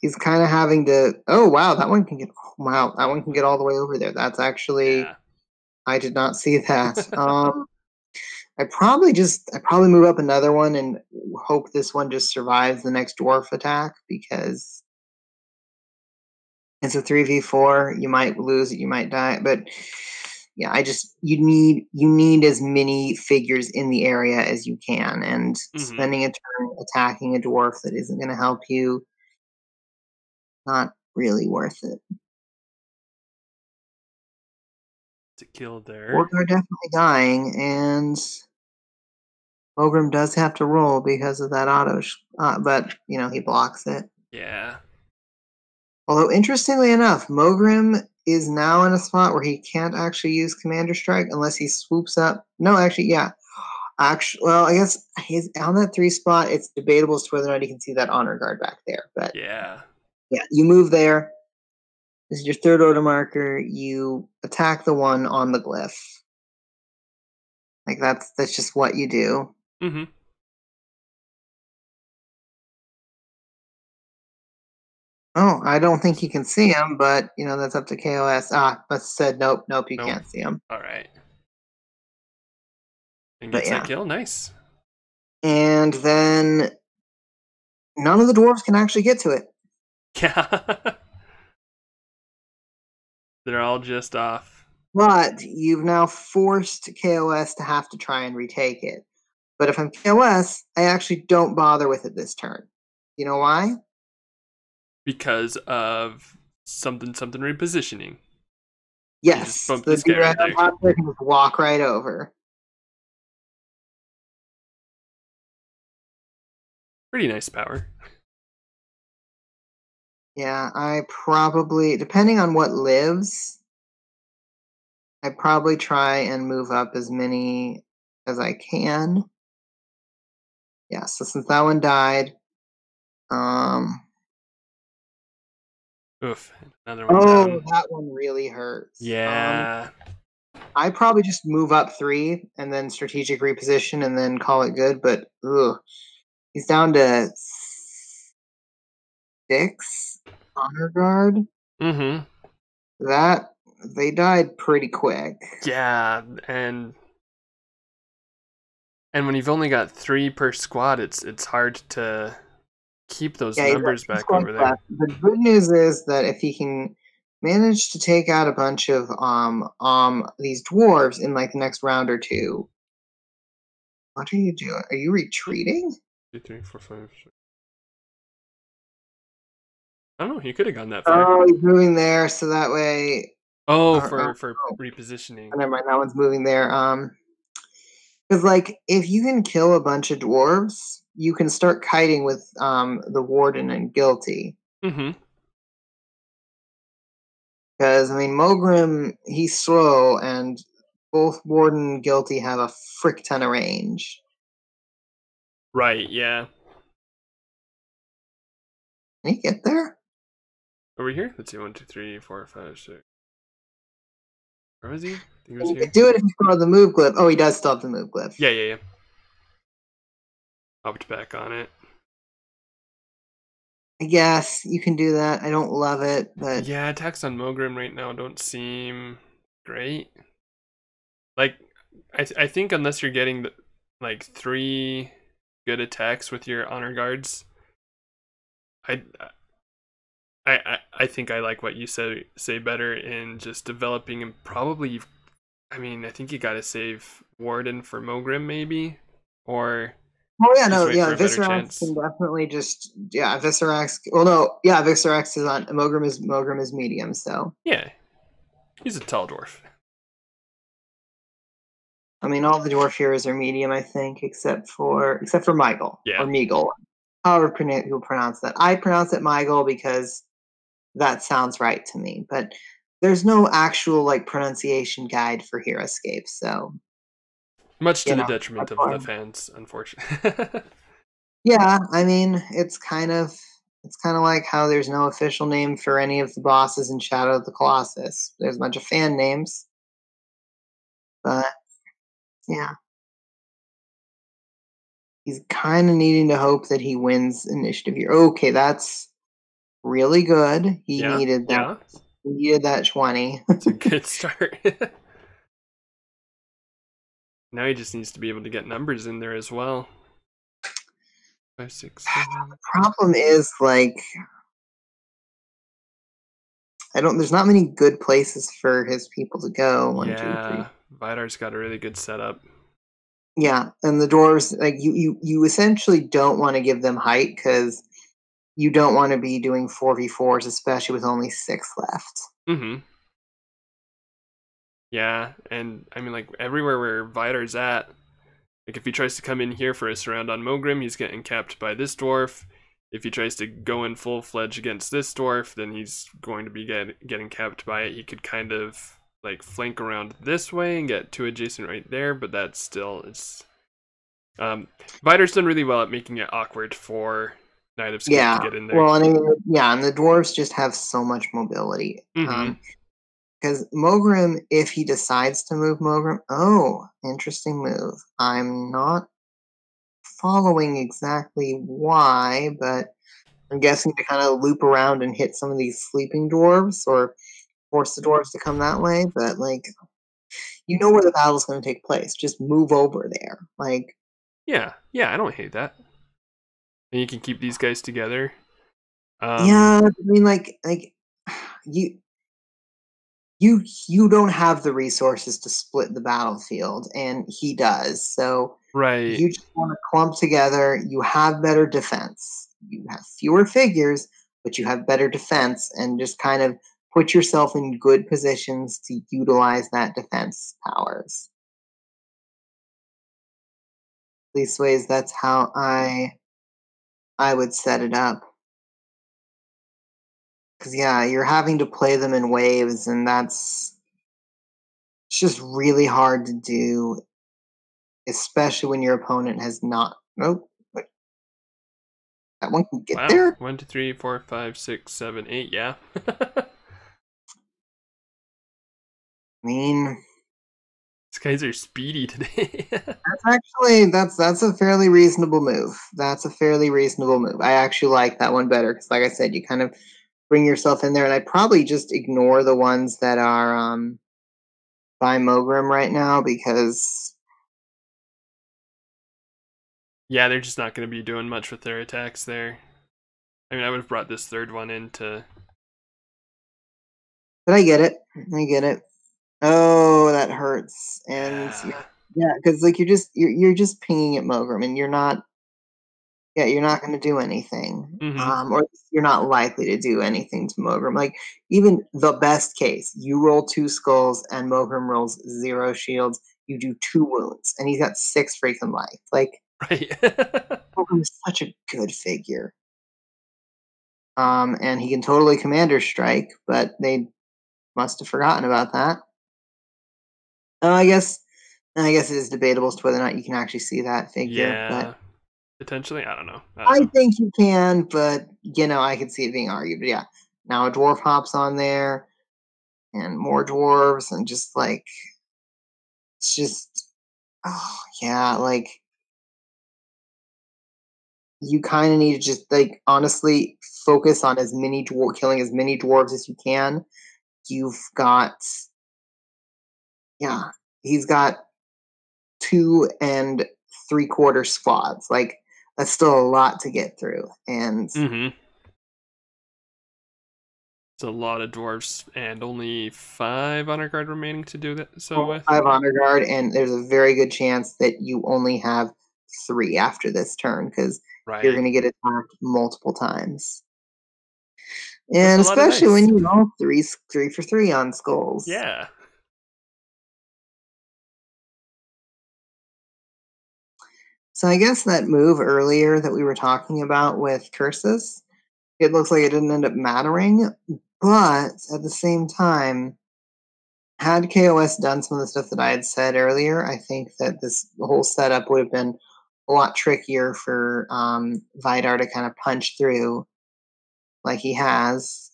Speaker 2: he's kind of having to. Oh wow, that one can get. Wow, that one can get all the way over there. That's actually.
Speaker 1: Yeah.
Speaker 2: I did not see that. I probably move up another one and hope this one just survives the next dwarf attack, because it's a 3v4. You might lose it, you might die, but yeah, you need as many figures in the area as you can, and spending a turn attacking a dwarf that isn't going to help you, not really worth it.
Speaker 1: To kill there.
Speaker 2: Dwarves are definitely dying, and Mogrim does have to roll because of that auto, but he blocks it.
Speaker 1: Yeah.
Speaker 2: Although interestingly enough, Mogrim is now in a spot where he can't actually use Commander Strike unless he swoops up. No, actually, yeah. Actually, well, I guess he's on that 3 spot. It's debatable as to whether or not he can see that honor guard back there. But
Speaker 1: yeah,
Speaker 2: you move there. This is your 3rd order marker. You attack the one on the glyph. Like that's just what you do.
Speaker 1: Mm-hmm.
Speaker 2: Oh, I don't think you can see him, but that's up to KOS. But said nope, you can't see him.
Speaker 1: All right. And
Speaker 2: But
Speaker 1: gets that kill. Nice.
Speaker 2: And then none of the dwarves can actually get to it.
Speaker 1: Yeah. They're all just off.
Speaker 2: But you've now forced KOS to have to try and retake it. But if I'm KOS, I actually don't bother with it this turn. You know why?
Speaker 1: Because of something repositioning.
Speaker 2: Yes, the dude right on top there can just walk right over.
Speaker 1: Pretty nice power.
Speaker 2: Yeah, I probably, depending on what lives, I probably try and move up as many as I can. Yeah, so since that one died, um,
Speaker 1: Oof, another one
Speaker 2: oh,
Speaker 1: down.
Speaker 2: that one really hurts.
Speaker 1: Yeah.
Speaker 2: I probably just move up 3 and then strategic reposition and then call it good. But ugh, he's down to 6 honor guard.
Speaker 1: Mm-hmm.
Speaker 2: That they died pretty quick.
Speaker 1: Yeah, and when you've only got 3 per squad, it's hard to keep those
Speaker 2: Yeah, he's got
Speaker 1: numbers
Speaker 2: 2
Speaker 1: back
Speaker 2: squads
Speaker 1: over there.
Speaker 2: left. The good news is that if he can manage to take out a bunch of these dwarves in like the next round or two. What are you doing? Are you retreating?
Speaker 1: 2, 3, 4, 5, 6. I don't know. You could have gone that far.
Speaker 2: Oh, he's moving there, so that way.
Speaker 1: Oh,
Speaker 2: Oh,
Speaker 1: for
Speaker 2: oh,
Speaker 1: repositioning.
Speaker 2: never mind. That one's moving there. Because like if you can kill a bunch of dwarves, you can start kiting with the warden and guilty.
Speaker 1: Mm-hmm.
Speaker 2: Because I mean, Mogrim, he's slow, and both warden and guilty have a frick ton of range.
Speaker 1: Right. Yeah.
Speaker 2: Can he get there?
Speaker 1: Over here. Let's see. 1, 2, 3, 4, 5, 6. Where was he? I think he was
Speaker 2: And he
Speaker 1: here.
Speaker 2: could do it if he still has the move glyph. Oh, he does still have the move glyph.
Speaker 1: Yeah. Yeah. Yeah. Hopped back on it.
Speaker 2: I guess you can do that. I don't love it, but
Speaker 1: Yeah, attacks on Mogrim right now don't seem great. Like, I think unless you're getting like 3 good attacks with your honor guards, I I think I like what you say better in just developing and probably. I mean, I think you gotta save Warden for Mogrim maybe, or
Speaker 2: oh yeah,
Speaker 1: just
Speaker 2: no,
Speaker 1: wait
Speaker 2: yeah,
Speaker 1: for a better
Speaker 2: Viscerax
Speaker 1: chance.
Speaker 2: can definitely just Viscerax. Well, no, yeah, Viscerax is on Mogrim is medium, so
Speaker 1: Yeah, he's a tall dwarf.
Speaker 2: I mean all the dwarf heroes are medium, I think, except for Michael or
Speaker 1: Yeah,
Speaker 2: Meagle, however people pronounce that. I pronounce it Michael because that sounds right to me, but there's no actual like pronunciation guide for Heroscape, so
Speaker 1: much to
Speaker 2: you
Speaker 1: the
Speaker 2: know.
Speaker 1: detriment
Speaker 2: That's
Speaker 1: of
Speaker 2: why.
Speaker 1: the fans, unfortunately.
Speaker 2: Yeah, I mean, it's kind of like how there's no official name for any of the bosses in Shadow of the Colossus. There's a bunch of fan names, but yeah, he's kind of needing to hope that he wins initiative here. Okay, that's really good. He
Speaker 1: Yeah,
Speaker 2: needed that.
Speaker 1: yeah,
Speaker 2: He needed that 20.
Speaker 1: it's a good start. Now he just needs to be able to get numbers in there as well. 5, 6, 7.
Speaker 2: Problem is like I don't. There's not many good places for his people to go. One, two, three.
Speaker 1: Yeah, Vydar's got a really good setup.
Speaker 2: Yeah, and the dwarves, like you essentially don't want to give them height because you don't want to be doing 4v4s, especially with only 6 left.
Speaker 1: Mm-hmm. Yeah, and I mean, like everywhere where Vydar's at, like if he tries to come in here for a surround on Mogrim, he's getting capped by this dwarf. If he tries to go in full fledged against this dwarf, then he's going to be getting capped by it. He could kind of like flank around this way and get 2 adjacent right there, but that's still it's. Vydar's done really well at making it awkward for Knight of Scape to
Speaker 2: Yeah,
Speaker 1: get in there.
Speaker 2: well, I mean, yeah, and the dwarves just have so much mobility.
Speaker 1: Mm-hmm.
Speaker 2: Because Mogrim, if he decides to move Mogrim, oh, interesting move. I'm not following exactly why, but I'm guessing to kind of loop around and hit some of these sleeping dwarves or force the dwarves to come that way. But like, you know where the battle's going to take place. Just move over there. Like,
Speaker 1: Yeah, yeah, I don't hate that. And you can keep these guys together.
Speaker 2: yeah, I mean, like you you don't have the resources to split the battlefield, and he does. So
Speaker 1: Right.
Speaker 2: you just want to clump together. You have better defense. You have fewer figures, but you have better defense, and just kind of put yourself in good positions to utilize that defense powers. Leastways, that's how I would set it up. Because, yeah, you're having to play them in waves, and it's just really hard to do, especially when your opponent has not. Nope. But that one can get
Speaker 1: Wow.
Speaker 2: there.
Speaker 1: 1, 2, 3, 4, 5, 6, 7, 8. Yeah.
Speaker 2: I mean,
Speaker 1: These guys are speedy today.
Speaker 2: that's a fairly reasonable move. That's a fairly reasonable move. I actually like that one better because, like I said, you kind of bring yourself in there, and I'd probably just ignore the ones that are by Mogrim right now because
Speaker 1: Yeah, they're just not going to be doing much with their attacks there. I mean, I would have brought this third one in to...
Speaker 2: But I get it. I get it. Oh, that hurts. And yeah, because like you're just pinging at Mogrim, and you're not going to do anything. Or you're not likely to do anything to Mogrim. Like even the best case, you roll 2 skulls and Mogrim rolls 0 shields. You do 2 wounds, and he's got 6 freaking life. Like
Speaker 1: Right.
Speaker 2: Mogrim is such a good figure. And he can totally commander strike, but they must have forgotten about that. I guess it is debatable as to whether or not you can actually see that figure.
Speaker 1: Yeah.
Speaker 2: But
Speaker 1: Potentially, I don't know.
Speaker 2: I think you can, but I could see it being argued. But yeah, now a dwarf hops on there, and more dwarves, and just like it's just, oh yeah, like you kind of need to just like honestly focus on killing as many dwarves as you can. You've got, yeah, he's got 2 3/4 squads. Like that's still a lot to get through, and
Speaker 1: it's a lot of dwarves, and only 5 honor guard remaining to do that. So with
Speaker 2: 5 honor guard, and there's a very good chance that you only have 3 after this turn because you're going to get attacked multiple times. And especially when you roll 3 for 3 on skulls.
Speaker 1: Yeah.
Speaker 2: So I guess that move earlier that we were talking about with curses, it looks like it didn't end up mattering, but at the same time, had KOS done some of the stuff that I had said earlier, I think that this whole setup would have been a lot trickier for Vydar to kind of punch through like he has.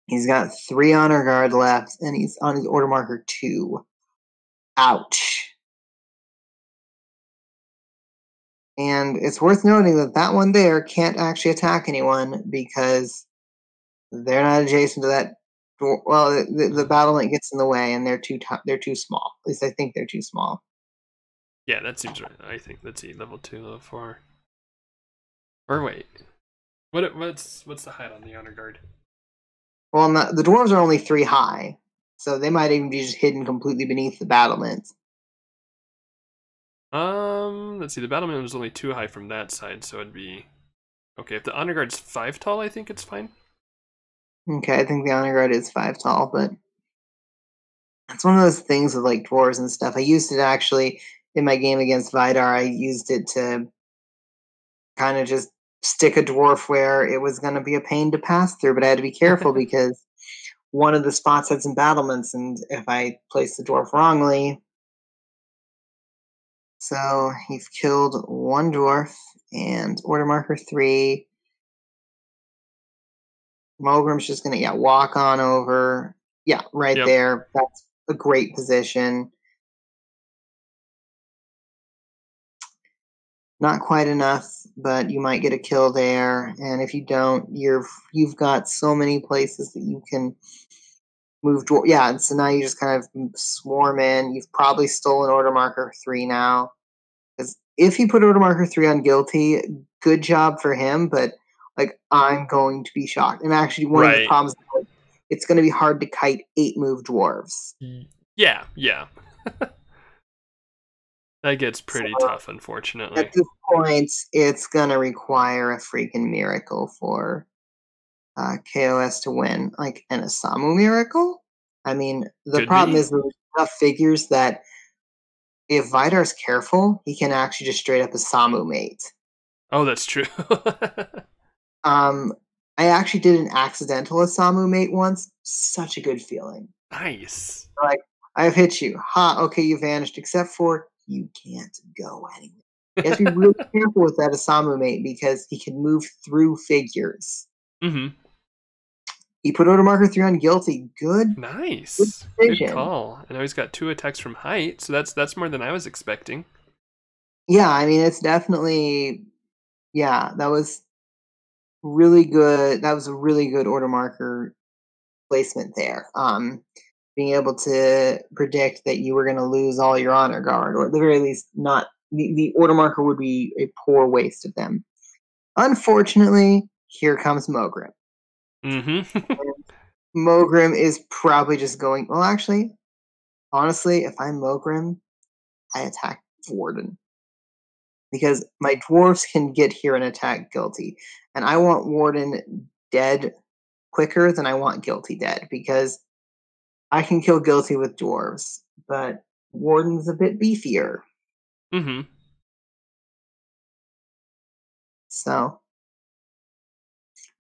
Speaker 2: He's got 3 honor guard left, and he's on his order marker 2. Ouch. And it's worth noting that that one there can't actually attack anyone because they're not adjacent to that. Well, the battlement gets in the way, and they're too small. At least I think they're too small.
Speaker 1: Yeah, that seems right. I think that's level 2, level 4. Or wait, what's the height on the honor guard?
Speaker 2: Well, the dwarves are only 3 high, so they might even be just hidden completely beneath the battlements.
Speaker 1: Let's see. The battlement was only 2 high from that side, so it'd be okay. If the honor guard's 5 tall, I think it's fine.
Speaker 2: Okay, I think the honor guard is 5 tall, but it's one of those things with like dwarves and stuff. I used it actually in my game against Vydar. I used it to kind of just stick a dwarf where it was going to be a pain to pass through, but I had to be careful because one of the spots had some battlements, and if I placed the dwarf wrongly, so you've killed 1 dwarf, and order marker 3. Mogrim's just going to walk on over. Yeah, right there. That's a great position. Not quite enough, but you might get a kill there. And if you don't, you've got so many places that you can move. Yeah, and so now you just kind of swarm in. You've probably stolen order marker 3 now. Because if he put order marker 3 on guilty, good job for him. But like, I'm going to be shocked. And actually, one of the problems, it's going to be hard to kite 8 move dwarves.
Speaker 1: Yeah. That gets pretty tough, unfortunately.
Speaker 2: At this point, it's going to require a freaking miracle for KOS to win. Like an Osamu miracle? I mean, the problem is there's enough figures that if Vydar's careful, he can actually just straight up Osamu mate.
Speaker 1: Oh, that's true.
Speaker 2: I actually did an accidental Asamu mate once. Such a good feeling.
Speaker 1: Nice.
Speaker 2: Like, I've hit you. Ha, okay, you vanished, except for you can't go anywhere. You have to be really careful with that Asamu mate because he can move through figures.
Speaker 1: Mm-hmm.
Speaker 2: He put order marker 3 on guilty. Good
Speaker 1: Nice. Good
Speaker 2: decision.
Speaker 1: call. And now he's got 2 attacks from height, so that's more than I was expecting.
Speaker 2: Yeah, I mean, it's definitely, yeah, that was really good. That was a really good order marker placement there. Being able to predict that you were going to lose all your honor guard, or at the very least, not the order marker would be a poor waste of them. Unfortunately, here comes Mogrim.
Speaker 1: Mm-hmm.
Speaker 2: Mogrim is probably just going, well, actually, honestly, if I'm Mogrim, I attack Warden. Because my dwarves can get here and attack Guilty. And I want Warden dead quicker than I want Guilty dead, because I can kill Guilty with dwarves, but Warden's a bit beefier.
Speaker 1: Mm-hmm.
Speaker 2: So,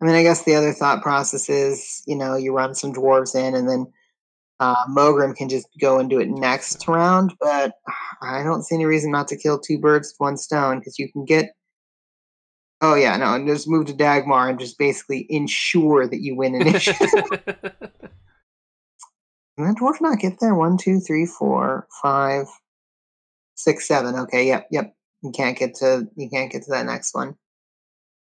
Speaker 2: I mean, I guess the other thought process is, you run some dwarves in, and then Mogrim can just go and do it next round. But I don't see any reason not to kill 2 birds with 1 stone, because you can get. Oh yeah, no, and just move to Dagmar and just basically ensure that you win initiative. Can that dwarf not get there? 1, 2, 3, 4, 5, 6, 7. Okay, yep. You can't get to that next one.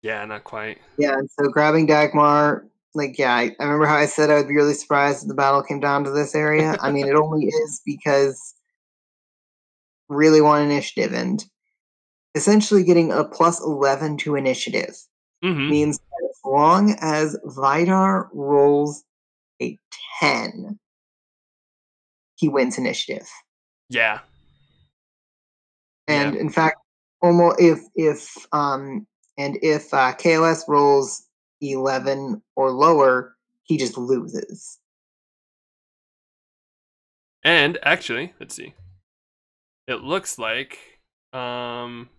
Speaker 1: Yeah, not quite.
Speaker 2: Yeah, and so grabbing Dagmar, like, yeah, I remember how I said I would be really surprised if the battle came down to this area. I mean, it only is because really want initiative, and essentially getting a plus 11 to initiative
Speaker 1: Mm-hmm.
Speaker 2: means that as long as Vydar rolls a 10, he wins initiative.
Speaker 1: Yeah. Yeah.
Speaker 2: And in fact, almost if KOS rolls 11 or lower, he just loses.
Speaker 1: And actually, let's see. It looks like, um,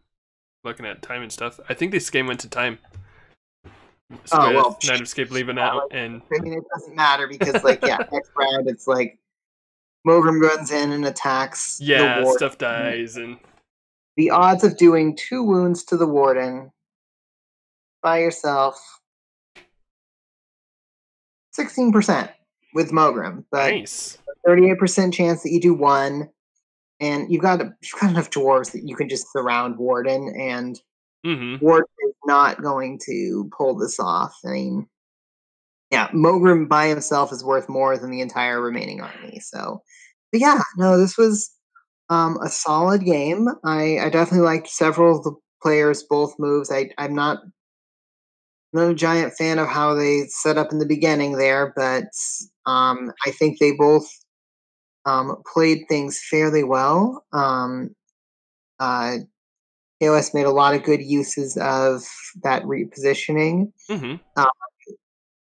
Speaker 1: looking at time and stuff, I think this game went to time. So
Speaker 2: Oh
Speaker 1: with
Speaker 2: well,
Speaker 1: Knight of Scape leaving
Speaker 2: yeah,
Speaker 1: out,
Speaker 2: like,
Speaker 1: and
Speaker 2: I mean, it doesn't matter because, like, yeah, next round it's like Mogrim runs in and attacks the
Speaker 1: yeah,
Speaker 2: warden.
Speaker 1: stuff dies, and
Speaker 2: The odds of doing 2 wounds to the warden by yourself, 16% with Mogrim, but
Speaker 1: nice.
Speaker 2: 38% chance that you do 1. And you've got enough dwarves that you can just surround Warden, and
Speaker 1: Mm-hmm.
Speaker 2: Warden is not going to pull this off. I mean, yeah, Mogrim by himself is worth more than the entire remaining army. So, but yeah, no, this was a solid game. I definitely liked several of the players' both moves. I'm not a giant fan of how they set up in the beginning there, but I think they both played things fairly well. KOS made a lot of good uses of that repositioning,
Speaker 1: Mm-hmm.
Speaker 2: uh,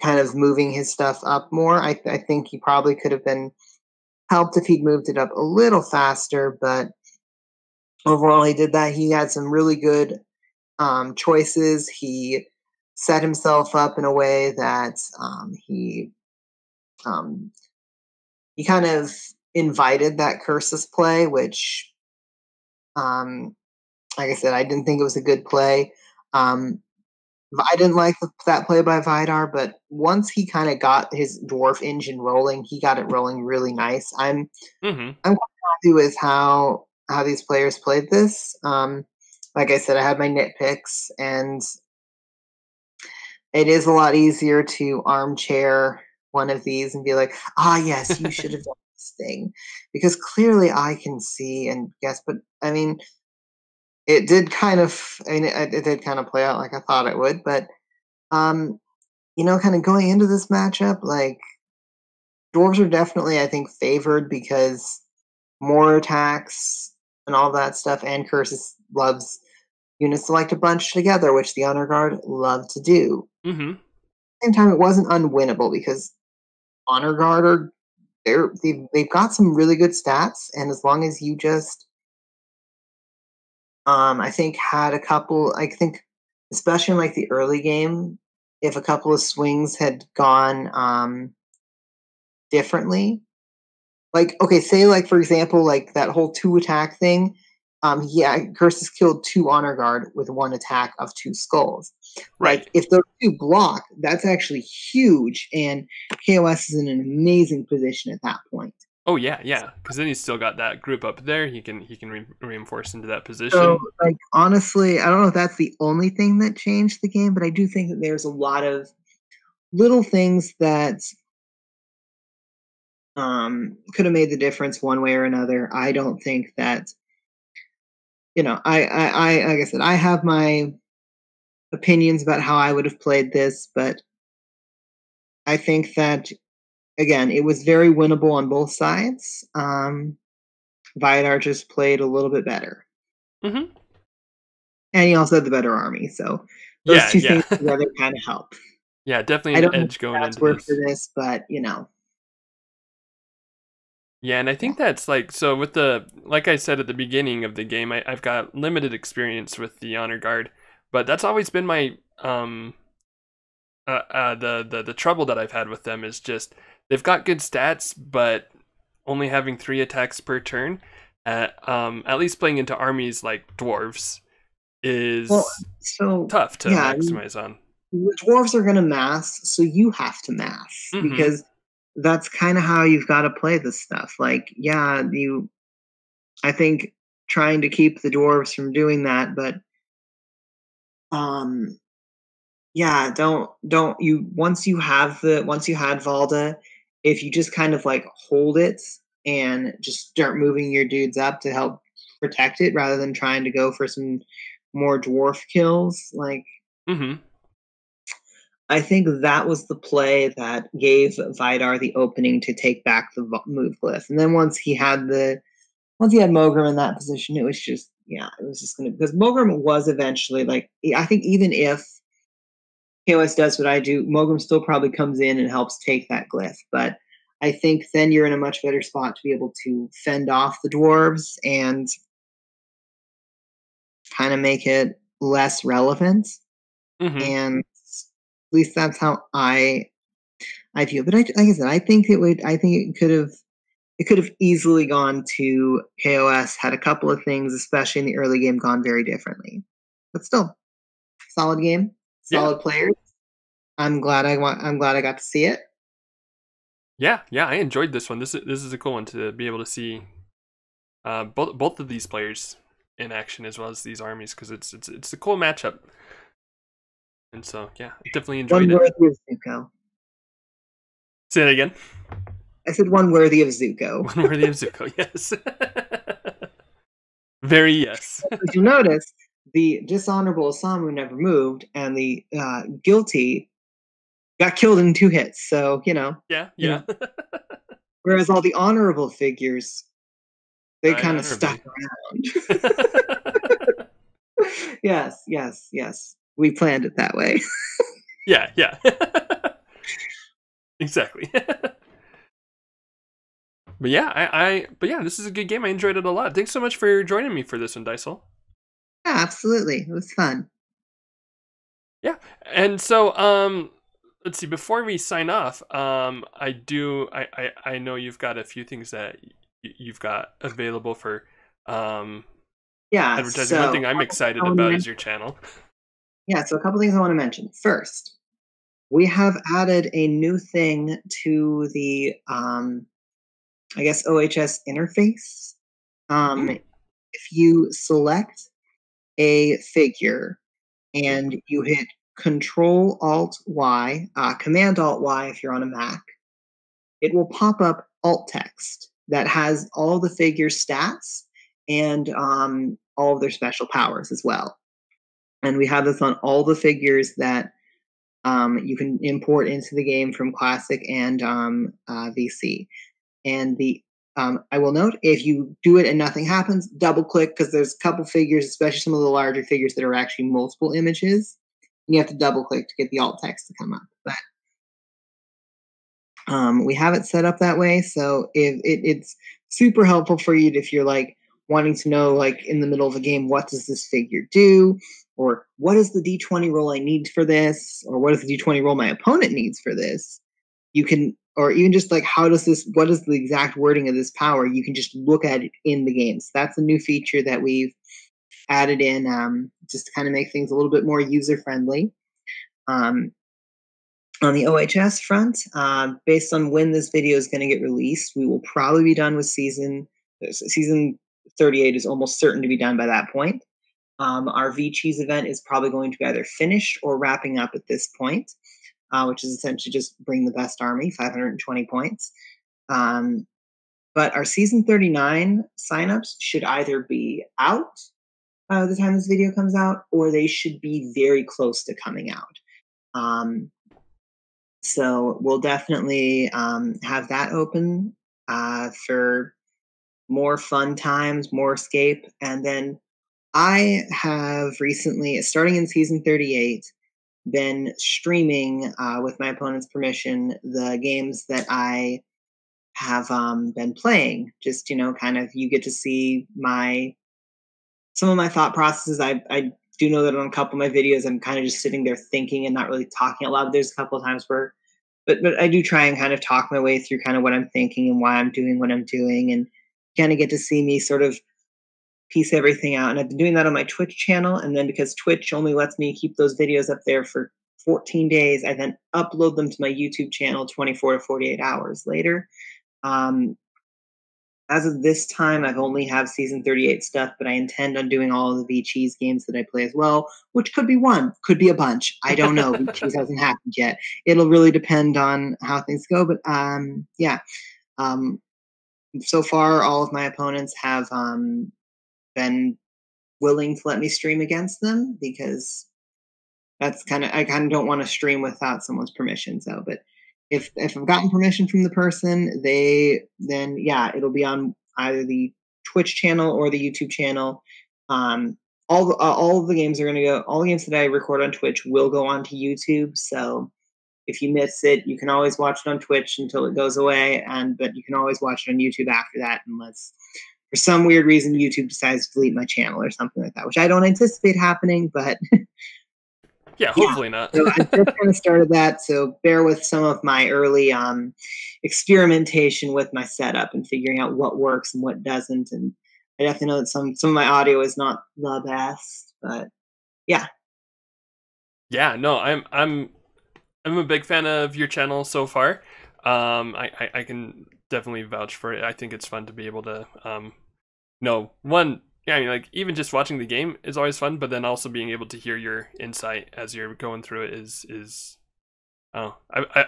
Speaker 2: kind of moving his stuff up more. I think he probably could have been helped if he'd moved it up a little faster, but overall he did that. He had some really good choices. He set himself up in a way that um, he kind of invited that Cursus play, which, like I said, I didn't think it was a good play. I didn't like that play by Vydar, but once he kind of got his dwarf engine rolling, he got it rolling really nice.
Speaker 1: Mm-hmm.
Speaker 2: I'm quite happy with how these players played this. Like I said, I had my nitpicks, and it is a lot easier to armchair one of these and be like, yes, you should have done this thing, because clearly I can see and guess. But I mean, it did kind of. I mean, it did kind of play out like I thought it would, but um, kind of going into this matchup, like, dwarves are definitely, I think, favored because more attacks and all that stuff, and Cursus loves units to like to bunch together, which the Honor Guard love to do.
Speaker 1: Mm-hmm.
Speaker 2: At the same time, it wasn't unwinnable because Honor Guard they've got some really good stats, and as long as you just, I think, had a couple, I think, especially in like the early game, if a couple of swings had gone differently. Like, okay, say like for example, like that whole 2 attack thing. Curses killed 2 honor guard with 1 attack of 2 skulls.
Speaker 1: Right.
Speaker 2: Like if those 2 block, that's actually huge, and KOS is in an amazing position at that point.
Speaker 1: Oh yeah, yeah. Because then he's still got that group up there. He can reinforce into that
Speaker 2: So,
Speaker 1: position.
Speaker 2: like, honestly, I don't know if that's the only thing that changed the game, but I do think that there's a lot of little things that could have made the difference one way or another. I don't think that, I like I said, I have my opinions about how I would have played this, but I think that again, it was very winnable on both sides. Vydar just played a little bit better,
Speaker 1: Mm-hmm.
Speaker 2: and he also had the better army. So those
Speaker 1: Yeah,
Speaker 2: two
Speaker 1: yeah.
Speaker 2: things together kind of help.
Speaker 1: Yeah, definitely
Speaker 2: I
Speaker 1: an
Speaker 2: don't know if
Speaker 1: edge going
Speaker 2: that's
Speaker 1: into
Speaker 2: word for
Speaker 1: this.
Speaker 2: this, but
Speaker 1: Yeah, and I
Speaker 2: yeah.
Speaker 1: think that's like so with the like I said at the beginning of the game, I've got limited experience with the honor guard, but that's always been my the trouble that I've had with them is just they've got good stats, but only having 3 attacks per turn. At least playing into armies like dwarves
Speaker 2: Well,
Speaker 1: is
Speaker 2: so
Speaker 1: tough to
Speaker 2: yeah, I mean,
Speaker 1: maximize on.
Speaker 2: the dwarves are going to mass, so you have to mass
Speaker 1: Mm-hmm.
Speaker 2: because that's kind of how you've got to play this stuff. Like, yeah, I think trying to keep the dwarves from doing that, but um, yeah, don't you once you had Valda, if you just kind of like hold it and just start moving your dudes up to help protect it rather than trying to go for some more dwarf kills, like
Speaker 1: Mm-hmm.
Speaker 2: I think that was the play that gave Vydar the opening to take back the move glyph. And then once he had Mogrim in that position, it was just it was just gonna because Mogrim was eventually like I think even if KOS does what I do, Mogrim still probably comes in and helps take that glyph. But I think then you're in a much better spot to be able to fend off the dwarves and kind of make it less relevant.
Speaker 1: Mm-hmm.
Speaker 2: And at least that's how I view it. But like I said, I think it would. I think it could have easily gone to KOS had a couple of things, especially in the early game, gone very differently. But still, solid game,
Speaker 1: Yeah.
Speaker 2: solid players. I'm glad I got to see it.
Speaker 1: Yeah, yeah, I enjoyed this one. This is a cool one to be able to see both of these players in action as well as these armies because it's a cool matchup. And so yeah, definitely
Speaker 2: One
Speaker 1: enjoyed it.
Speaker 2: worthy of Zuko.
Speaker 1: Say that again.
Speaker 2: I said one worthy of Zuko.
Speaker 1: One worthy of Zuko. Yes. Very yes.
Speaker 2: As you notice, the dishonorable Osamu never moved, and the guilty got killed in 2 hits. So
Speaker 1: Yeah,
Speaker 2: you
Speaker 1: yeah.
Speaker 2: know. Whereas all the honorable figures, they
Speaker 1: Died
Speaker 2: kind of stuck
Speaker 1: honorably.
Speaker 2: around. Yes, yes, yes. We planned it that way.
Speaker 1: Yeah, yeah. Exactly. But yeah, but yeah, this is a good game. I enjoyed it a lot. Thanks so much for joining me for this one, Dysole.
Speaker 2: Yeah, absolutely. It was fun.
Speaker 1: Yeah. And so let's see, before we sign off, I know you've got a few things that you've got available for
Speaker 2: Yeah,
Speaker 1: advertising. One thing I'm excited about is your channel.
Speaker 2: so a couple things I want to mention. First, we have added a new thing to the I guess OHS interface.
Speaker 1: Mm,
Speaker 2: If you select a figure and you hit Control Alt Y, Command Alt Y if you're on a Mac, it will pop up alt text that has all the figure stats and all of their special powers as well. And we have this on all the figures that you can import into the game from Classic and VC. And I will note if you do it and nothing happens, double click because there's a couple figures, especially some of the larger figures that are actually multiple images. You have to double click to get the alt text to come up. But we have it set up that way, so if it's super helpful for you if you're like wanting to know, like in the middle of a game, what does this figure do? or what is the d20 roll I need for this, or what is the d20 roll my opponent needs for this, you can, or even just like what is the exact wording of this power, you can just look at it in the game. So that's a new feature that we've added in, just to kind of make things a little bit more user friendly. On the OHS front, based on when this video is going to get released, we will probably be done with season 38 is almost certain to be done by that point. Our V-Cheese event is probably going to be either finished or wrapping up at this point, which is essentially just bring the best army, 520 points. But our season 39 signups should either be out by the time this video comes out, or they should be very close to coming out. So we'll definitely have that open for more fun times, more escape. And then I have recently, starting in season 38, been streaming with my opponent's permission the games that I have been playing. Just, kind of you get to see some of my thought processes. I do know that on a couple of my videos, I'm kind of just sitting there thinking and not really talking out loud. There's a couple of times where, but I do try and kind of talk my way through kind of what I'm thinking and why I'm doing what I'm doing, and kind of get to see me sort of piece everything out. And I've been doing that on my Twitch channel. And then because Twitch only lets me keep those videos up there for 14 days, I then upload them to my YouTube channel 24 to 48 hours later. As of this time, I've only have season 38 stuff, but I intend on doing all of the V-Cheese games that I play as well, which could be one, could be a bunch. I don't know. V-Cheese hasn't happened yet. It'll really depend on how things go. But yeah. So far, all of my opponents have been willing to let me stream against them, because I kind of don't want to stream without someone's permission. So, but if I've gotten permission from the person, then it'll be on either the Twitch channel or the YouTube channel. All the games are going to go. All the games that I record on Twitch will go onto YouTube. So if you miss it, you can always watch it on Twitch until it goes away, but you can always watch it on YouTube after that, unless for some weird reason YouTube decides to delete my channel or something like that, which I don't anticipate happening, but
Speaker 1: yeah, hopefully not.
Speaker 2: So I just kind of started that, so bear with some of my early experimentation with my setup and figuring out what works and what doesn't. And I definitely know that some of my audio is not the best, but yeah.
Speaker 1: Yeah, no, I'm a big fan of your channel so far. I can definitely vouch for it. I think it's fun to be able to I mean, like, even just watching the game is always fun, but then also being able to hear your insight as you're going through it is I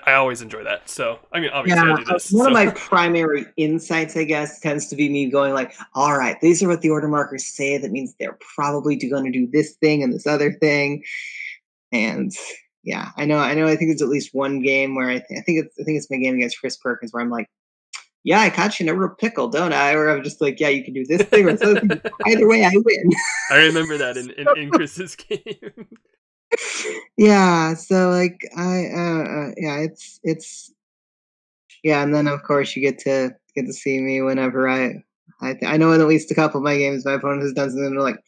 Speaker 1: always enjoy that. So I mean, obviously I do this.
Speaker 2: One of my primary insights, I guess, tends to be me going like, all right, these are what the order markers say. That means they're probably going to do this thing and this other thing. And yeah, I know. I think it's at least one game where I think it's my game against Chris Perkins where I'm like, yeah, I caught you in a real pickle, don't I? Or I'm just like, yeah, you can do this thing or this other thing. Either way, I win.
Speaker 1: I remember that in Chris's game.
Speaker 2: Yeah, so like it's and then of course you get to see me whenever I know in at least a couple of my games my opponent has done something and they're like,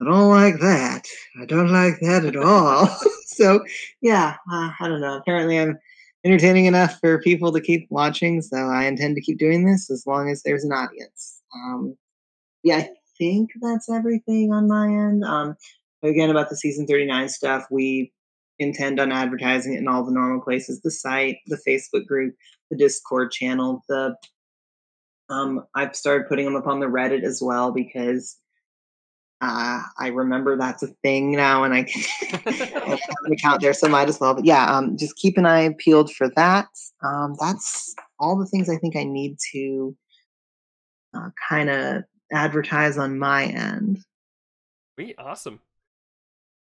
Speaker 2: I don't like that. I don't like that at all. So yeah, I don't know. Apparently I'm entertaining enough for people to keep watching, so I intend to keep doing this as long as there's an audience. I think that's everything on my end. Again, about the season 39 stuff, we intend on advertising it in all the normal places: the site, the Facebook group, the Discord channel. I've started putting them up on the Reddit as well, because I remember that's a thing now, and I have an account there, so might as well. But yeah, just keep an eye peeled for that. That's all the things I think I need to kind of advertise on my end.
Speaker 1: Sweet, awesome.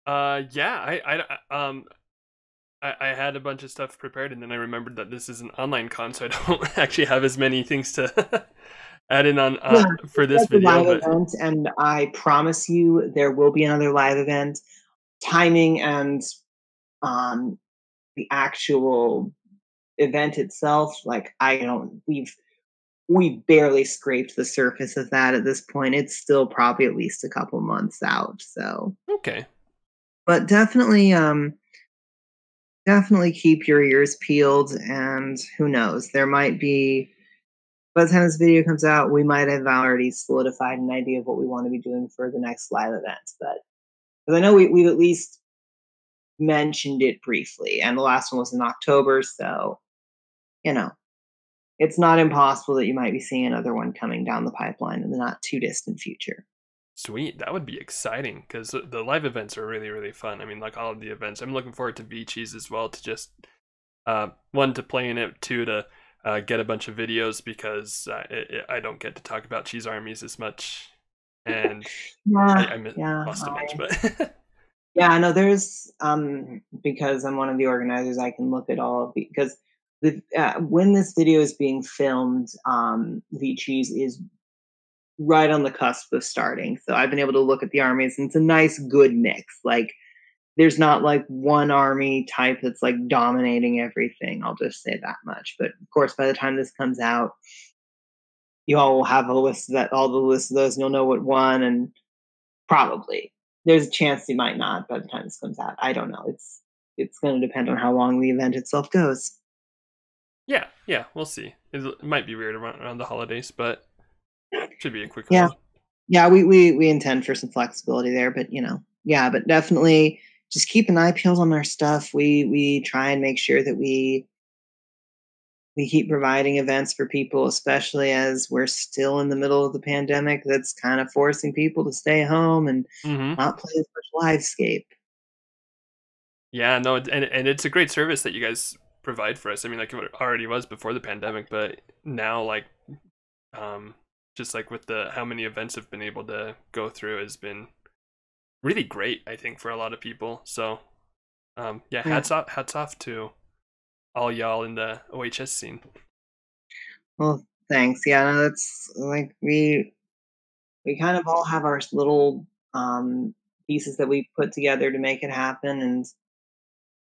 Speaker 1: Yeah, I had a bunch of stuff prepared, and then I remembered that this is an online con, so I don't actually have as many things to add in on for this video.
Speaker 2: Live event, and I promise you there will be another live event. Timing and the actual event itself, like we've barely scraped the surface of that at this point. It's still probably at least a couple months out. So
Speaker 1: Okay.
Speaker 2: But definitely keep your ears peeled, and who knows, there might be, by the time this video comes out, we might have already solidified an idea of what we want to be doing for the next live event. But because I know we've at least mentioned it briefly, and the last one was in October, so you know, it's not impossible that you might be seeing another one coming down the pipeline in the not too distant future.
Speaker 1: Sweet, that would be exciting because the live events are really, really fun. I mean, like all of the events. I'm looking forward to VCheese as well to just one to play in it, two to get a bunch of videos because I don't get to talk about cheese armies as much, and
Speaker 2: Yeah,
Speaker 1: I miss
Speaker 2: yeah,
Speaker 1: lost a bunch. But
Speaker 2: yeah. I know there's because I'm one of the organizers, I can look at all of because when this video is being filmed, VCheese is right on the cusp of starting. So I've been able to look at the armies, and it's a nice, good mix. Like, there's not like one army type that's like dominating everything. I'll just say that much. But of course, by the time this comes out, you all will have a list that all the lists of those, and you'll know what won. And probably there's a chance you might not by the time this comes out. I don't know. It's going to depend on how long the event itself goes.
Speaker 1: yeah, we'll see. It might be weird around the holidays, but should be a quick
Speaker 2: Yeah,
Speaker 1: one.
Speaker 2: yeah. We intend for some flexibility there, but yeah. But definitely just keep an eye peeled on our stuff. We try and make sure that we keep providing events for people, especially as we're still in the middle of the pandemic that's kind of forcing people to stay home and
Speaker 1: Mm-hmm.
Speaker 2: not play as much Livescape.
Speaker 1: Yeah, no, and it's a great service that you guys provide for us. I mean, like it already was before the pandemic, but now, like, um, just like with the how many events have been able to go through has been really great. I think for a lot of people. So, yeah,
Speaker 2: Yeah.
Speaker 1: hats off to all y'all in the OHS scene.
Speaker 2: Well, thanks. Yeah, no, that's like we kind of all have our little pieces that we put together to make it happen, and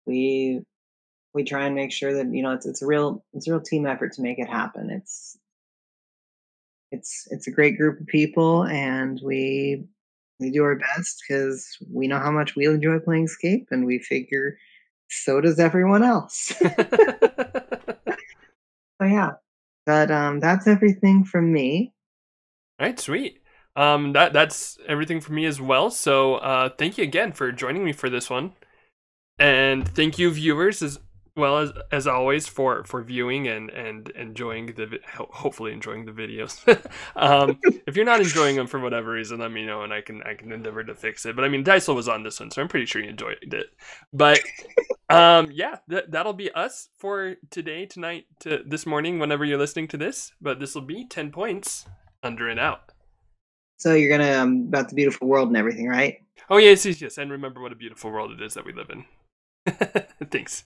Speaker 2: we we try and make sure that it's a real team effort to make it happen. It's a great group of people, and we do our best because we know how much we enjoy playing Scape, and we figure so does everyone else. So yeah, but that's everything from me.
Speaker 1: All right, sweet. That's everything for me as well. So, thank you again for joining me for this one. And thank you, viewers, as well as always for viewing and enjoying hopefully enjoying the videos. If you're not enjoying them for whatever reason, let me know and I can endeavor to fix it. But I mean, Dysole was on this one, so I'm pretty sure you enjoyed it. But yeah, that'll be us for today, tonight, to this morning, whenever you're listening to this. But this will be 10 points under and out.
Speaker 2: So you're gonna about the beautiful world and everything, right?
Speaker 1: Oh yes, yes, yes, and remember what a beautiful world it is that we live in. Thanks.